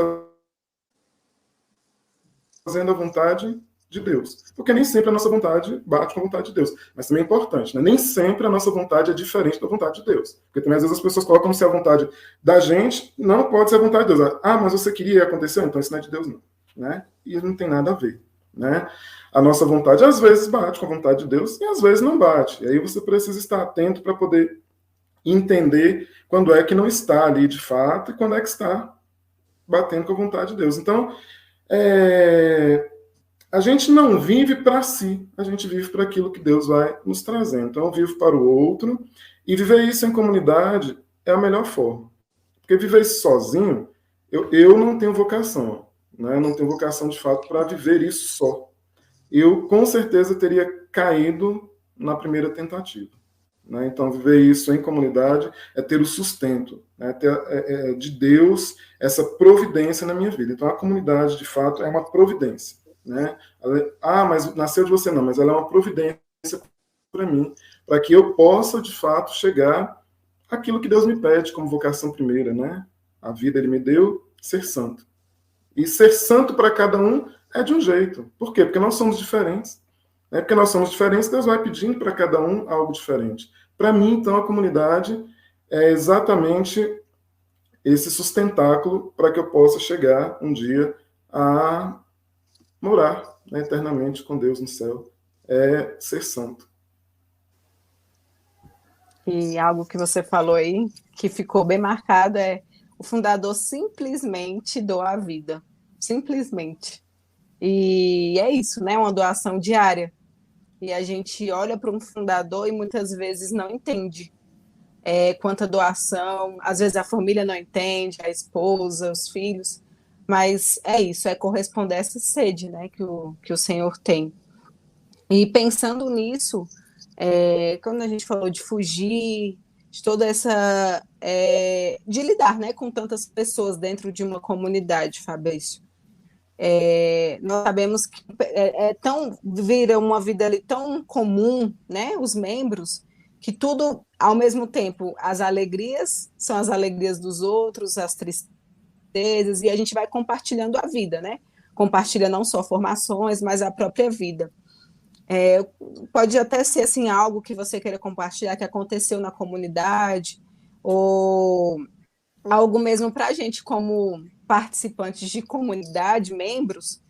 Speaker 4: fazendo a vontade de Deus. Porque nem sempre a nossa vontade bate com a vontade de Deus. Mas também é importante, né? Nem sempre a nossa vontade é diferente da vontade de Deus. Porque também às vezes as pessoas colocam se a vontade da gente não pode ser a vontade de Deus. Ah, mas você queria e aconteceu? Então isso não é de Deus, não. Né? E não tem nada a ver. Né? A nossa vontade às vezes bate com a vontade de Deus e às vezes não bate. E aí você precisa estar atento para poder entender quando é que não está ali de fato e quando é que está batendo com a vontade de Deus. Então, a gente não vive para si, a gente vive para aquilo que Deus vai nos trazendo. Então, eu vivo para o outro, e viver isso em comunidade é a melhor forma. Porque viver isso sozinho, eu não tenho vocação, né? Não tenho vocação de fato para viver isso só. Eu, com certeza, teria caído na primeira tentativa. Né? Então, viver isso em comunidade é ter o sustento, né? Ter de Deus essa providência na minha vida. Então, a comunidade, de fato, é uma providência. Né? Mas nasceu de você não, mas ela é uma providência para mim, para que eu possa, de fato, chegar àquilo que Deus me pede como vocação primeira. Né? A vida Ele me deu, ser santo. E ser santo para cada um é de um jeito. Por quê? Porque nós somos diferentes. Porque nós somos diferentes, Deus vai pedindo para cada um algo diferente. Para mim, então, a comunidade é exatamente esse sustentáculo para que eu possa chegar um dia a morar, né, eternamente com Deus no céu. É ser santo.
Speaker 2: E algo que você falou aí, que ficou bem marcado, é o fundador simplesmente doa a vida. Simplesmente. E é isso, né? Uma doação diária. E a gente olha para um fundador e muitas vezes não entende quanta doação, às vezes a família não entende, a esposa, os filhos, mas é isso, é corresponder a essa sede, né, que o Senhor tem. E pensando nisso, quando a gente falou de fugir, de toda essa de lidar, né, com tantas pessoas dentro de uma comunidade, Fabrício. Nós sabemos que vira uma vida ali tão comum, né, os membros, que tudo, ao mesmo tempo, as alegrias são as alegrias dos outros, as tristezas, e a gente vai compartilhando a vida, né? Compartilha não só formações, mas a própria vida. Pode até ser assim, algo que você queira compartilhar que aconteceu na comunidade, ou algo mesmo para a gente, como participantes de comunidade, membros,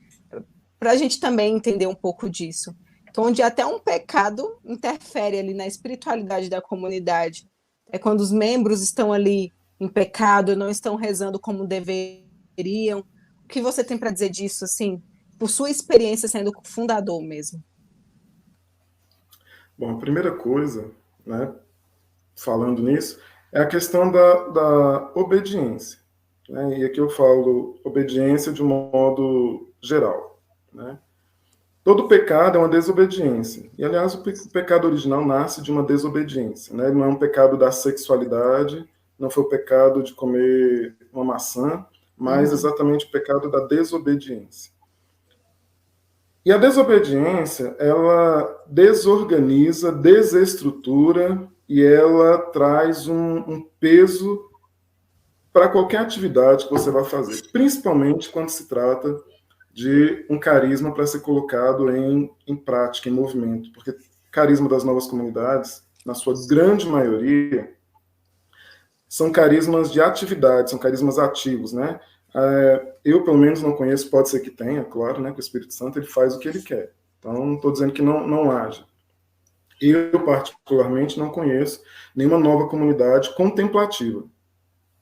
Speaker 2: para a gente também entender um pouco disso. Então, onde até um pecado interfere ali na espiritualidade da comunidade. É quando os membros estão ali em pecado, não estão rezando como deveriam. O que você tem para dizer disso, assim, por sua experiência sendo fundador mesmo?
Speaker 4: Bom, a primeira coisa, né, falando nisso, é a questão da obediência. Né? E aqui eu falo obediência de um modo geral. Né? Todo pecado é uma desobediência. E, aliás, o pecado original nasce de uma desobediência. Né? Ele não é um pecado da sexualidade, não foi o pecado de comer uma maçã, mas exatamente o pecado da desobediência. E a desobediência, ela desorganiza, desestrutura e ela traz um peso para qualquer atividade que você vai fazer, principalmente quando se trata de um carisma para ser colocado em prática, em movimento, porque o carisma das novas comunidades, na sua grande maioria, são carismas de atividade, são carismas ativos, né? Eu, pelo menos, não conheço, pode ser que tenha, claro, né? Que o Espírito Santo ele faz o que ele quer. Então, não estou dizendo que não haja. Eu, particularmente, não conheço nenhuma nova comunidade contemplativa.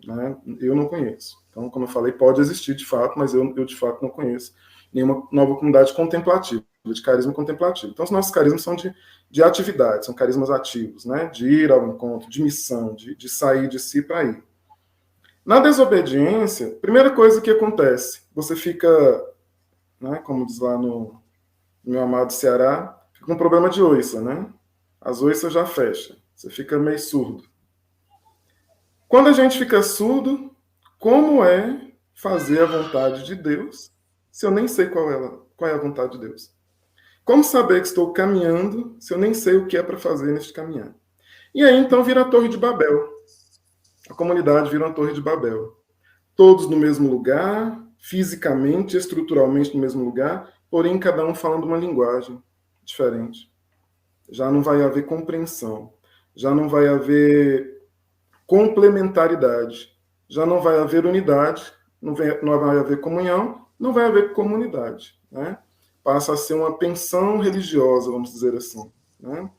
Speaker 4: Né? Eu não conheço. Então, como eu falei, pode existir de fato, mas eu de fato não conheço nenhuma nova comunidade contemplativa, de carisma contemplativo. Então, os nossos carismas são de atividade, são carismas ativos, né? De ir ao encontro, de missão, de sair de si para ir. Na desobediência, primeira coisa que acontece, você fica, né, como diz lá no meu amado Ceará, fica com problema de oiça, né? As oiças já fecham, você fica meio surdo. Quando a gente fica surdo, como é fazer a vontade de Deus se eu nem sei qual é a vontade de Deus? Como saber que estou caminhando se eu nem sei o que é para fazer neste caminhar? E aí, então, vira a Torre de Babel. A comunidade vira uma Torre de Babel. Todos no mesmo lugar, fisicamente, estruturalmente no mesmo lugar, porém cada um falando uma linguagem diferente. Já não vai haver compreensão, já não vai haver complementaridade, já não vai haver unidade, não vai haver comunhão, não vai haver comunidade. Né? Passa a ser uma pensão religiosa, vamos dizer assim. Né?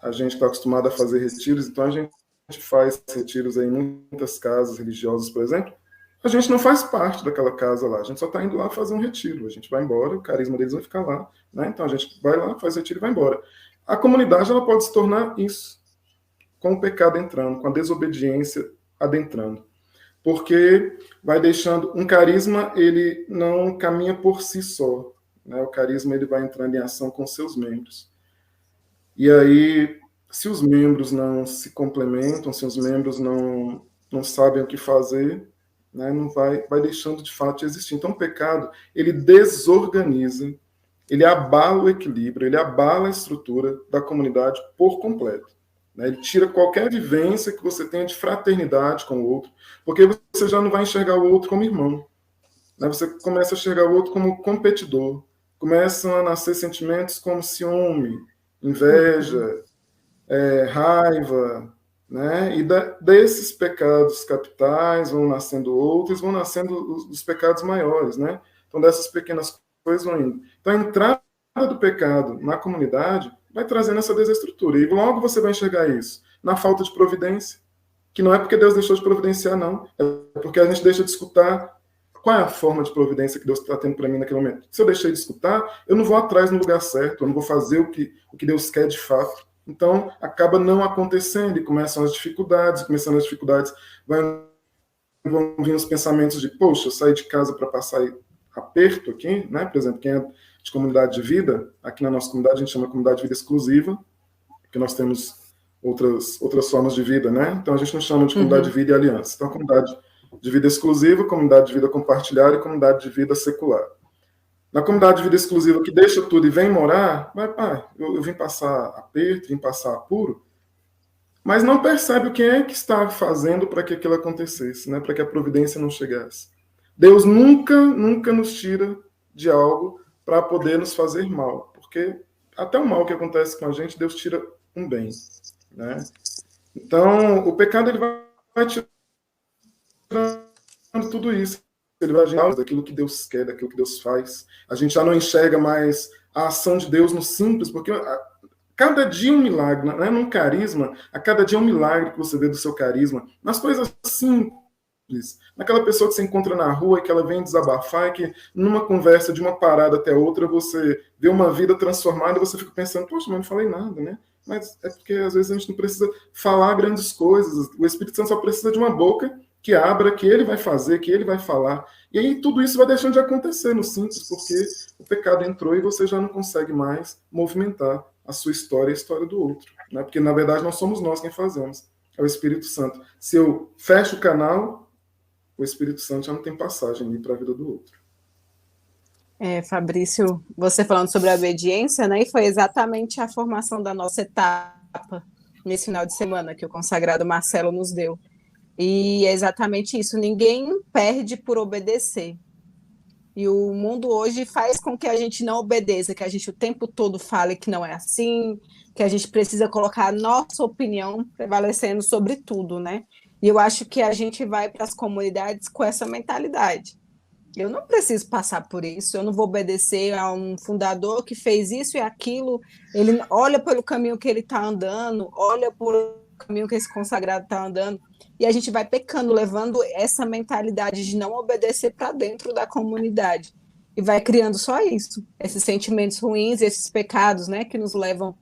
Speaker 4: A gente está acostumado a fazer retiros, então a gente faz retiros aí em muitas casas religiosas, por exemplo, a gente não faz parte daquela casa lá, a gente só está indo lá fazer um retiro, a gente vai embora, o carisma deles vai ficar lá, né? Então a gente vai lá, faz o retiro e vai embora. A comunidade ela pode se tornar isso, com o pecado entrando, com a desobediência adentrando, porque vai deixando, um carisma ele não caminha por si só, né? O carisma ele vai entrando em ação com seus membros. E aí, se os membros não se complementam, se os membros não sabem o que fazer, né, não vai deixando de fato de existir. Então, o pecado, ele desorganiza, ele abala o equilíbrio, ele abala a estrutura da comunidade por completo. Né? Ele tira qualquer vivência que você tenha de fraternidade com o outro, porque você já não vai enxergar o outro como irmão. Né? Você começa a enxergar o outro como competidor. Começam a nascer sentimentos como ciúme, inveja, raiva, né? E desses pecados capitais vão nascendo outros, vão nascendo os pecados maiores, né? Então, dessas pequenas coisas vão indo. Então, a entrada do pecado na comunidade vai trazendo essa desestrutura. E logo você vai enxergar isso na falta de providência, que não é porque Deus deixou de providenciar, não. É porque a gente deixa de escutar qual é a forma de providência que Deus está tendo para mim naquele momento. Se eu deixei de escutar, eu não vou atrás no lugar certo, eu não vou fazer o que Deus quer de fato. Então, acaba não acontecendo e começam as dificuldades, começando as dificuldades, vão vir os pensamentos de, poxa, eu saí de casa para passar aperto aqui, né? Por exemplo, quem é de comunidade de vida, aqui na nossa comunidade a gente chama de comunidade de vida exclusiva, porque nós temos outras formas de vida, né? Então a gente não chama de comunidade de vida e aliança. Então, comunidade de vida exclusiva, comunidade de vida compartilhada e comunidade de vida secular. Na comunidade de vida exclusiva, que deixa tudo e vem morar, eu vim passar aperto, vim passar apuro, mas não percebe o que é que está fazendo para que aquilo acontecesse, né? Para que a providência não chegasse. Deus nunca nos tira de algo para poder nos fazer mal, porque até o mal que acontece com a gente, Deus tira um bem, né? Então, o pecado ele vai tirando tudo isso. Ele vai agindo daquilo que Deus quer, daquilo que Deus faz. A gente já não enxerga mais a ação de Deus no simples, porque cada dia um milagre, né? Num carisma, a cada dia um milagre que você vê do seu carisma, nas coisas simples, naquela pessoa que você encontra na rua e que ela vem desabafar, e que numa conversa de uma parada até outra, você vê uma vida transformada e você fica pensando, poxa, mas não falei nada, né? Mas é porque às vezes a gente não precisa falar grandes coisas, o Espírito Santo só precisa de uma boca que abra, que ele vai fazer, que ele vai falar. E aí tudo isso vai deixando de acontecer no simples, porque o pecado entrou e você já não consegue mais movimentar a sua história e a história do outro, né? Porque, na verdade, não somos nós quem fazemos, é o Espírito Santo. Se eu fecho o canal, o Espírito Santo já não tem passagem ali para a vida do outro.
Speaker 2: Fabrício, você falando sobre a obediência, né? E foi exatamente a formação da nossa etapa nesse final de semana que o consagrado Marcelo nos deu. E é exatamente isso, ninguém perde por obedecer. E o mundo hoje faz com que a gente não obedeça, que a gente o tempo todo fale que não é assim, que a gente precisa colocar a nossa opinião prevalecendo sobre tudo, né? E eu acho que a gente vai para as comunidades com essa mentalidade. Eu não preciso passar por isso, eu não vou obedecer a um fundador que fez isso e aquilo. Ele olha pelo caminho que ele está andando, olha por o caminho que esse consagrado está andando, e a gente vai pecando, levando essa mentalidade de não obedecer para dentro da comunidade. E vai criando só isso, esses sentimentos ruins, esses pecados, né, que nos levam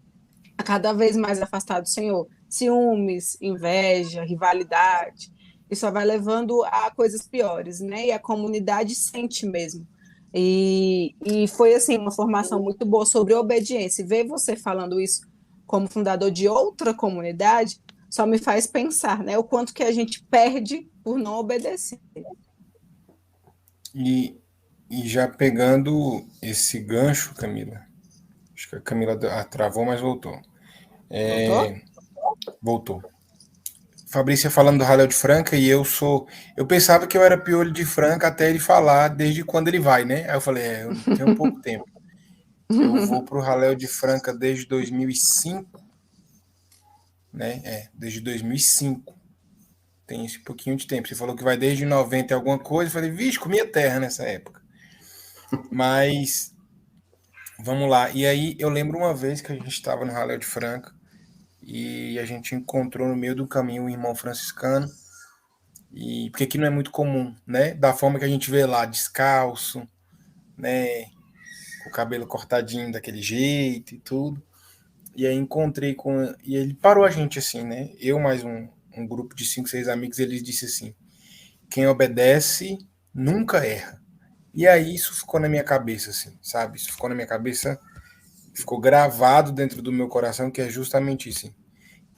Speaker 2: a cada vez mais afastar do Senhor. Ciúmes, inveja, rivalidade. E só vai levando a coisas piores, né? E a comunidade sente mesmo. E foi, assim, uma formação muito boa sobre obediência. E ver você falando isso como fundador de outra comunidade só me faz pensar, né? O quanto que a gente perde por não obedecer.
Speaker 3: E já pegando esse gancho, Camila, acho que a Camila travou, mas voltou. Voltou. Fabrícia falando do Ralel de Franca e eu pensava que eu era piolho de Franca até ele falar desde quando ele vai, né? Aí eu falei, eu tenho pouco tempo. Eu vou pro Ralel de Franca desde 2005, né? Desde 2005. Tem esse pouquinho de tempo. Você falou que vai desde 90 e alguma coisa. Eu falei, vixe, comia terra nessa época. Mas, vamos lá. E aí, eu lembro uma vez que a gente estava no Ralel de Franca e a gente encontrou no meio do caminho um irmão franciscano, e porque aqui não é muito comum, né? Da forma que a gente vê lá, descalço, né? Com o cabelo cortadinho daquele jeito e tudo. E aí encontrei com... E ele parou a gente assim, né? Eu mais um grupo de 5, 6 amigos, ele disse assim, quem obedece nunca erra. E aí isso ficou na minha cabeça, assim, sabe? Isso ficou na minha cabeça, ficou gravado dentro do meu coração, que é justamente isso. Assim.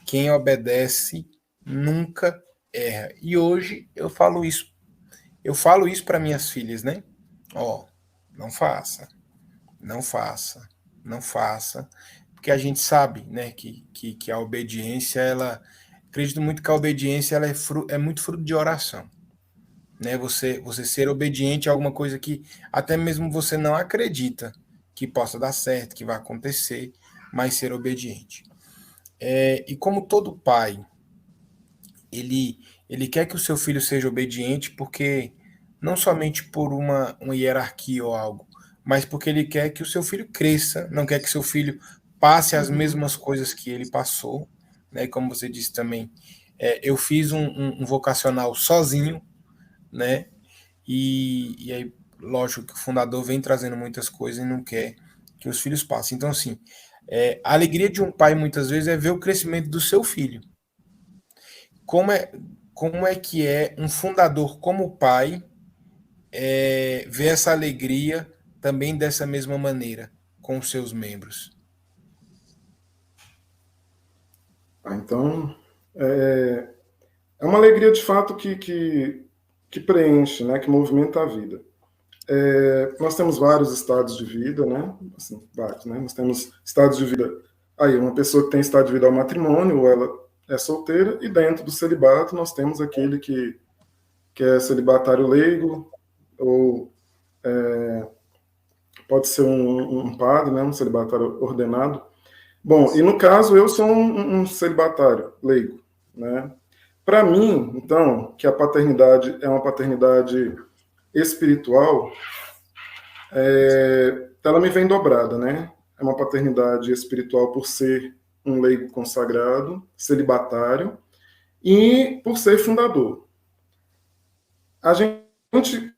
Speaker 3: Quem obedece nunca erra. E hoje eu falo isso para minhas filhas, né? Não faça, não faça, não faça, porque a gente sabe, né, que a obediência, acredito muito que a obediência ela é muito fruto de oração, né? Você ser obediente a alguma coisa que até mesmo você não acredita que possa dar certo, que vai acontecer, mas ser obediente. E como todo pai, ele quer que o seu filho seja obediente porque não somente por uma hierarquia ou algo, mas porque ele quer que o seu filho cresça, não quer que seu filho passe as mesmas coisas que ele passou, né? Como você disse também, eu fiz um vocacional sozinho, né? E aí, lógico que o fundador vem trazendo muitas coisas e não quer que os filhos passem. Então, assim, a alegria de um pai, muitas vezes, é ver o crescimento do seu filho. Como é que um fundador como pai ver essa alegria também dessa mesma maneira com os seus membros?
Speaker 4: Então, é uma alegria de fato que preenche, né, que movimenta a vida. Nós temos vários estados de vida, né? Assim, vários, né? Nós temos estados de vida. Aí, uma pessoa que tem estado de vida ao matrimônio, ou ela é solteira, e dentro do celibato nós temos aquele que é celibatário leigo, ou pode ser um padre, né? Um celibatário ordenado. Bom, e no caso eu sou um celibatário leigo, né? Para mim, então, que a paternidade é uma paternidade espiritual, ela me vem dobrada, né? É uma paternidade espiritual por ser um leigo consagrado, celibatário, e por ser fundador. A gente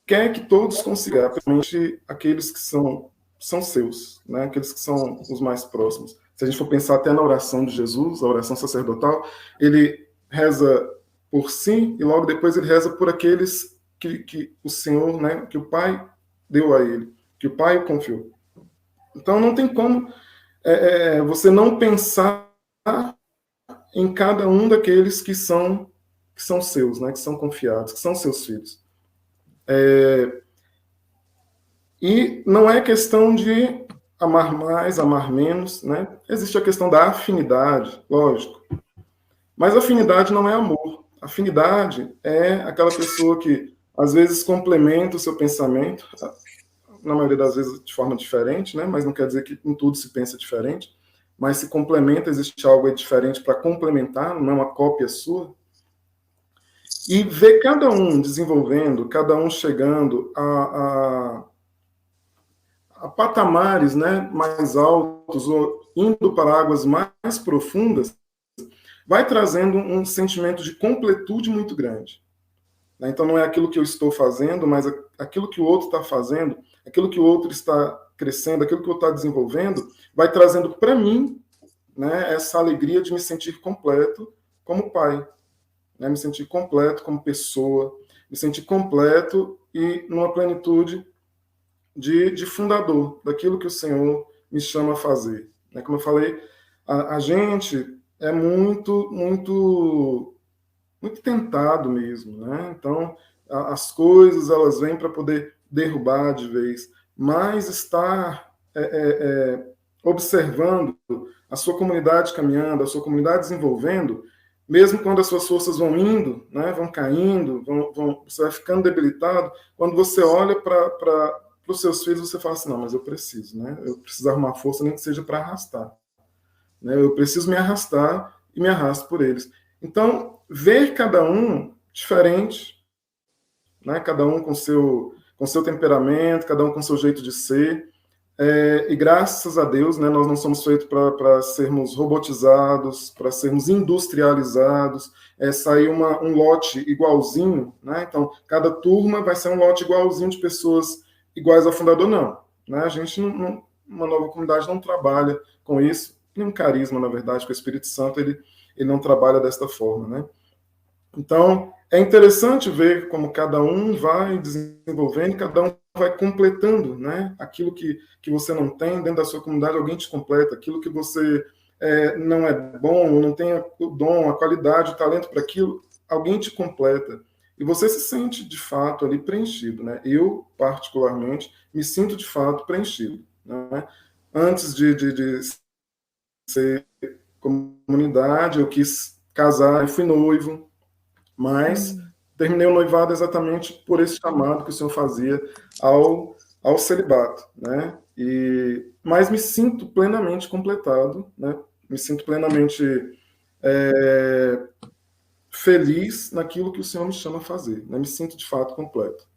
Speaker 4: quer que todos consigam, principalmente aqueles que são seus, né? Aqueles que são os mais próximos. Se a gente for pensar até na oração de Jesus, a oração sacerdotal, ele reza por si e logo depois ele reza por aqueles que o Senhor, né, que o Pai deu a ele, que o Pai o confiou. Então não tem como você não pensar em cada um daqueles que são seus, né, que são confiados, que são seus filhos. E não é questão de amar mais, amar menos, né? Existe a questão da afinidade, lógico. Mas afinidade não é amor. Afinidade é aquela pessoa que às vezes complementa o seu pensamento, na maioria das vezes de forma diferente, né? Mas não quer dizer que em tudo se pensa diferente, mas se complementa, existe algo diferente para complementar, não é uma cópia sua. E ver cada um desenvolvendo, cada um chegando a patamares, né, mais altos, ou indo para águas mais profundas, vai trazendo um sentimento de completude muito grande. Então não é aquilo que eu estou fazendo, mas aquilo que o outro está fazendo, aquilo que o outro está crescendo, aquilo que o outro está desenvolvendo, vai trazendo para mim, né, essa alegria de me sentir completo como pai, né, me sentir completo como pessoa, me sentir completo e numa plenitude de fundador, daquilo que o Senhor me chama a fazer. Como eu falei, a gente é muito tentado mesmo, né? Então, as coisas, elas vêm para poder derrubar de vez, mas estar observando a sua comunidade caminhando, a sua comunidade desenvolvendo, mesmo quando as suas forças vão indo, né, vão caindo, você vai ficando debilitado, quando você olha para os seus filhos, você fala assim, não, mas eu preciso, né? Eu preciso arrumar força, nem que seja para arrastar. Né? Eu preciso me arrastar e me arrasto por eles. Então, ver cada um diferente, né? Cada um com seu temperamento, cada um com seu jeito de ser, e graças a Deus, né, nós não somos feitos para sermos robotizados, para sermos industrializados, sair um lote igualzinho, né? Então, cada turma vai ser um lote igualzinho de pessoas iguais ao fundador, não. Né? A gente, uma nova comunidade, não trabalha com isso, nem um carisma, na verdade, que o Espírito Santo ele não trabalha desta forma. Né? Então, é interessante ver como cada um vai desenvolvendo, cada um vai completando, né? Aquilo que você não tem dentro da sua comunidade, alguém te completa. Aquilo que você não é bom, não tem o dom, a qualidade, o talento para aquilo, alguém te completa. E você se sente, de fato, ali preenchido. Né? Eu, particularmente, me sinto, de fato, preenchido. Né? Antes de ser comunidade, eu quis casar, eu fui noivo, mas terminei o noivado exatamente por esse chamado que o Senhor fazia ao celibato, né? Mas me sinto plenamente completado, né? Me sinto plenamente feliz naquilo que o Senhor me chama a fazer, né? Me sinto de fato completo.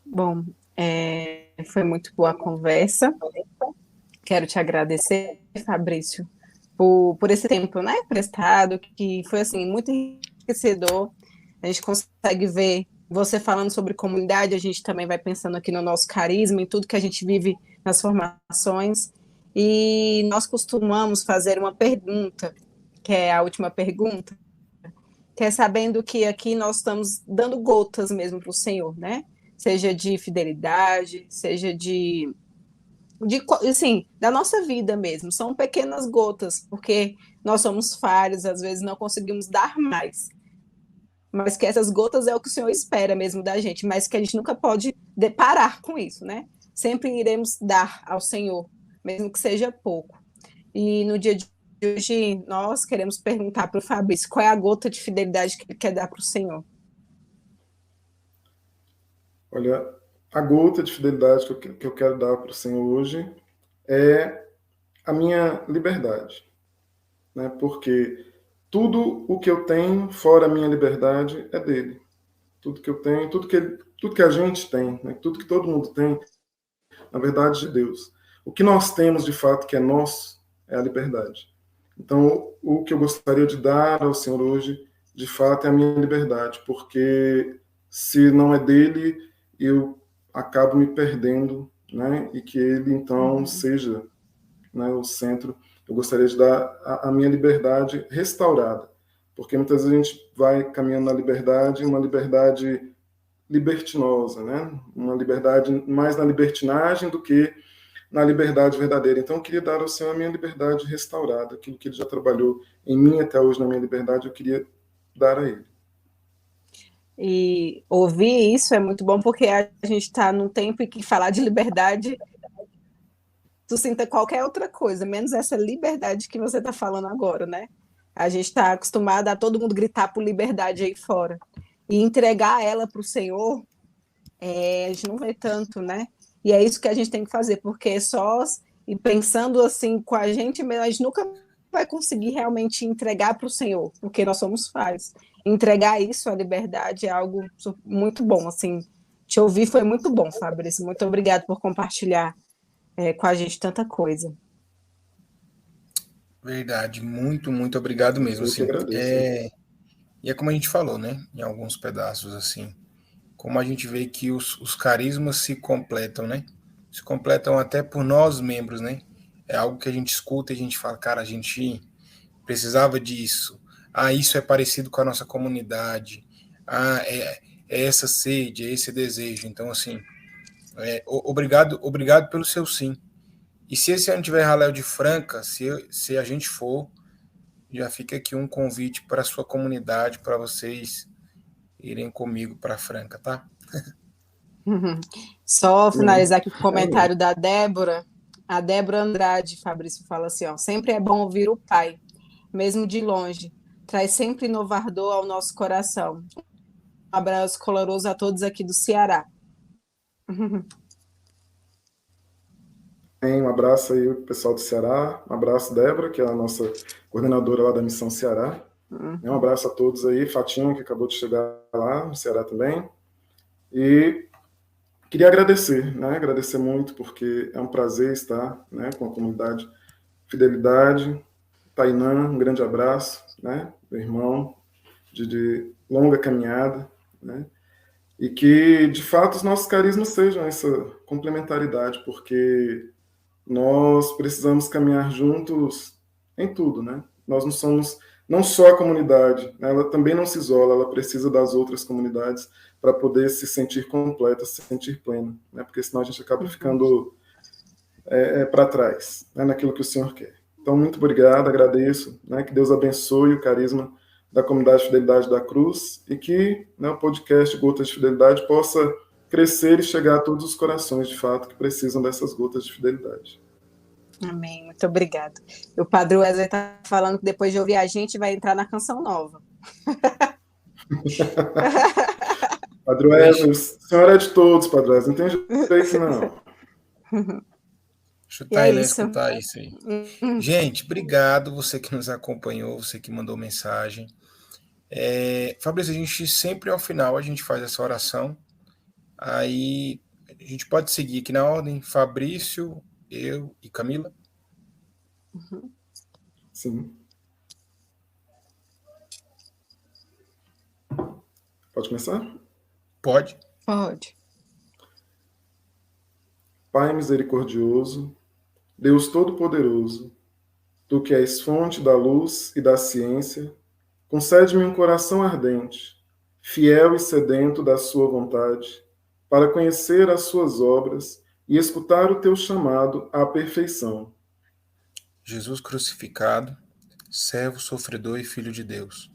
Speaker 2: Bom, foi muito boa a conversa. Quero te agradecer, Fabrício, por esse tempo, né, prestado, que foi assim muito enriquecedor. A gente consegue ver você falando sobre comunidade, a gente também vai pensando aqui no nosso carisma, em tudo que a gente vive nas formações. E nós costumamos fazer uma pergunta, que é a última pergunta, que é sabendo que aqui nós estamos dando gotas mesmo para o Senhor, né? Seja de fidelidade, seja de assim, da nossa vida mesmo. São pequenas gotas, porque nós somos falhos, às vezes não conseguimos dar mais. Mas que essas gotas é o que o Senhor espera mesmo da gente, mas que a gente nunca pode deparar com isso, né? Sempre iremos dar ao Senhor, mesmo que seja pouco. E no dia de hoje, nós queremos perguntar para o Fabrício qual é a gota de fidelidade que ele quer dar para o Senhor.
Speaker 4: Olha, a gota de fidelidade que eu quero dar para o Senhor hoje é a minha liberdade, né? Porque tudo o que eu tenho fora a minha liberdade é dele. Tudo que eu tenho, tudo que a gente tem, né? Tudo que todo mundo tem, na verdade, de Deus. O que nós temos de fato que é nosso é a liberdade. Então, o que eu gostaria de dar ao Senhor hoje, de fato, é a minha liberdade, porque se não é dele, eu acabo me perdendo, né? E que ele então seja, né, o centro. Eu gostaria de dar a minha liberdade restaurada, porque muitas vezes a gente vai caminhando na liberdade, uma liberdade libertinosa, né? Uma liberdade mais na libertinagem do que na liberdade verdadeira. Então, eu queria dar ao Senhor a minha liberdade restaurada, aquilo que Ele já trabalhou em mim até hoje na minha liberdade, eu queria dar a Ele.
Speaker 2: E ouvir isso é muito bom, porque a gente está num tempo em que falar de liberdade, tu sinta qualquer outra coisa, menos essa liberdade que você está falando agora, né? A gente está acostumado a todo mundo gritar por liberdade aí fora. E entregar ela para o Senhor, a gente não vê tanto, né? E é isso que a gente tem que fazer, porque sós, e pensando assim com a gente mesmo, a gente nunca vai conseguir realmente entregar para o Senhor, porque nós somos falhos. Entregar isso, a liberdade, é algo muito bom, assim. Te ouvir foi muito bom, Fabrício. Muito obrigado por compartilhar com a gente tanta coisa.
Speaker 3: Verdade, muito, muito obrigado mesmo.
Speaker 4: Eu que
Speaker 3: Assim,
Speaker 4: agradeço.
Speaker 3: e é como a gente falou, né? Em alguns pedaços, assim, como a gente vê que os carismas se completam, né? Se completam até por nós membros, né? É algo que a gente escuta e a gente fala, cara, a gente precisava disso. Ah, isso é parecido com a nossa comunidade. Ah, é essa sede, é esse desejo. Então, assim, obrigado pelo seu sim. E se esse ano tiver Ralé de Franca, se a gente for, já fica aqui um convite para a sua comunidade, para vocês irem comigo para Franca, tá?
Speaker 2: Só finalizar aqui com o comentário da Débora. A Débora Andrade, Fabrício, fala assim, ó, sempre é bom ouvir o Pai, mesmo de longe. Traz sempre novo ardor ao nosso coração. Um abraço caloroso a todos aqui do Ceará.
Speaker 4: Um abraço aí o pessoal do Ceará, um abraço Débora, que é a nossa coordenadora lá da Missão Ceará. Um abraço a todos aí, Fatinha, que acabou de chegar lá no Ceará também. E queria agradecer, né? Agradecer muito, porque é um prazer estar, né, com a comunidade Fidelidade. Tainã, um grande abraço, né? Meu irmão de longa caminhada, né? E que, de fato, os nossos carismas sejam essa complementaridade, porque nós precisamos caminhar juntos em tudo, né? Nós não somos não só a comunidade, né? Ela também não se isola, ela precisa das outras comunidades para poder se sentir completa, se sentir plena, né? Porque senão a gente acaba ficando para trás, né? Naquilo que o Senhor quer. Então, muito obrigado, agradeço, né? Que Deus abençoe o carisma da comunidade Fidelidade da Cruz e que, né, o podcast Gotas de Fidelidade possa crescer e chegar a todos os corações, de fato, que precisam dessas gotas de fidelidade.
Speaker 2: Amém, muito obrigada. O Padre Wesley está falando que depois de ouvir a gente vai entrar na canção nova.
Speaker 4: Padre Wesley, o senhor é de todos, Padre Wesley, não tem jeito não.
Speaker 3: Chutar e escutar isso aí. Gente, obrigado você que nos acompanhou, você que mandou mensagem. Fabrício, a gente sempre ao final a gente faz essa oração. Aí a gente pode seguir aqui na ordem, Fabrício, eu e Camila.
Speaker 4: Sim. Pode começar?
Speaker 3: Pode.
Speaker 2: Pode.
Speaker 4: Pai misericordioso, Deus Todo-Poderoso, Tu que és fonte da luz e da ciência, concede-me um coração ardente, fiel e sedento da Sua vontade, para conhecer as Suas obras e escutar o teu chamado à perfeição.
Speaker 3: Jesus crucificado, servo sofredor e filho de Deus,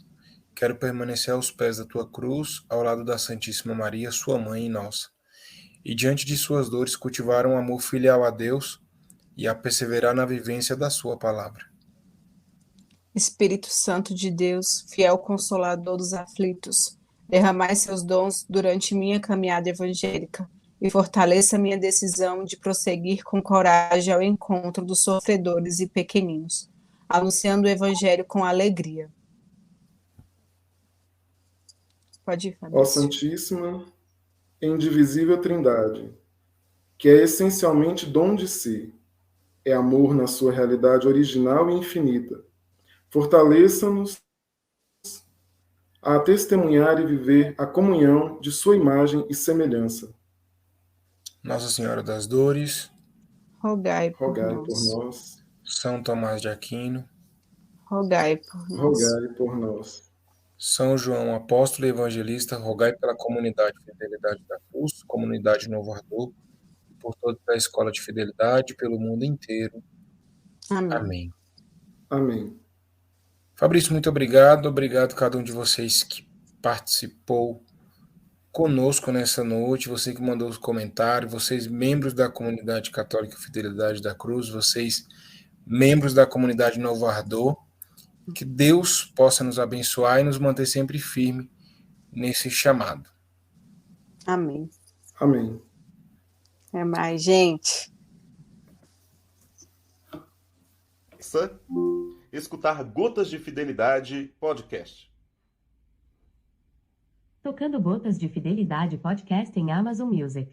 Speaker 3: quero permanecer aos pés da tua cruz, ao lado da Santíssima Maria, sua mãe e nossa, e diante de suas dores cultivar um amor filial a Deus e a perseverar na vivência da sua palavra.
Speaker 2: Espírito Santo de Deus, fiel consolador dos aflitos, derramai seus dons durante minha caminhada evangélica e fortaleça minha decisão de prosseguir com coragem ao encontro dos sofredores e pequeninos, anunciando o evangelho com alegria. Pode ir,
Speaker 4: Ó
Speaker 2: Fabrício.
Speaker 4: Santíssima e Indivisível Trindade, que é essencialmente dom de si, é amor na sua realidade original e infinita. Fortaleça-nos a testemunhar e viver a comunhão de sua imagem e semelhança.
Speaker 3: Nossa Senhora das Dores,
Speaker 2: Rogai por
Speaker 4: Rogai
Speaker 2: nós.
Speaker 4: por nós.
Speaker 3: São Tomás de Aquino,
Speaker 2: Rogai por nós.
Speaker 4: Rogai por nós.
Speaker 3: São João Apóstolo e Evangelista, rogai pela comunidade Fidelidade da Cruz, comunidade Novo Ardor, por toda a escola de fidelidade, pelo mundo inteiro.
Speaker 2: Amém.
Speaker 3: Amém.
Speaker 4: Amém.
Speaker 3: Fabrício, muito obrigado. Obrigado a cada um de vocês que participou conosco nessa noite, você que mandou os comentários, vocês membros da comunidade católica Fidelidade da Cruz, vocês membros da comunidade Novo Ardor, que Deus possa nos abençoar e nos manter sempre firme nesse chamado.
Speaker 2: Amém.
Speaker 4: Amém.
Speaker 2: É mais, gente.
Speaker 1: Escutar Gotas de Fidelidade Podcast.
Speaker 5: Tocando Gotas de Fidelidade Podcast em Amazon Music.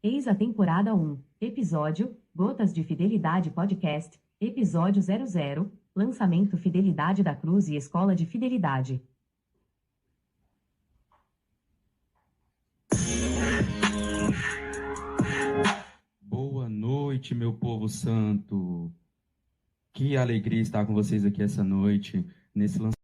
Speaker 5: Eis a temporada 1, episódio, Gotas de Fidelidade Podcast, episódio 00, lançamento Fidelidade da Cruz e Escola de Fidelidade.
Speaker 6: Boa noite, meu povo santo. Que alegria estar com vocês aqui essa noite, nesse lançamento.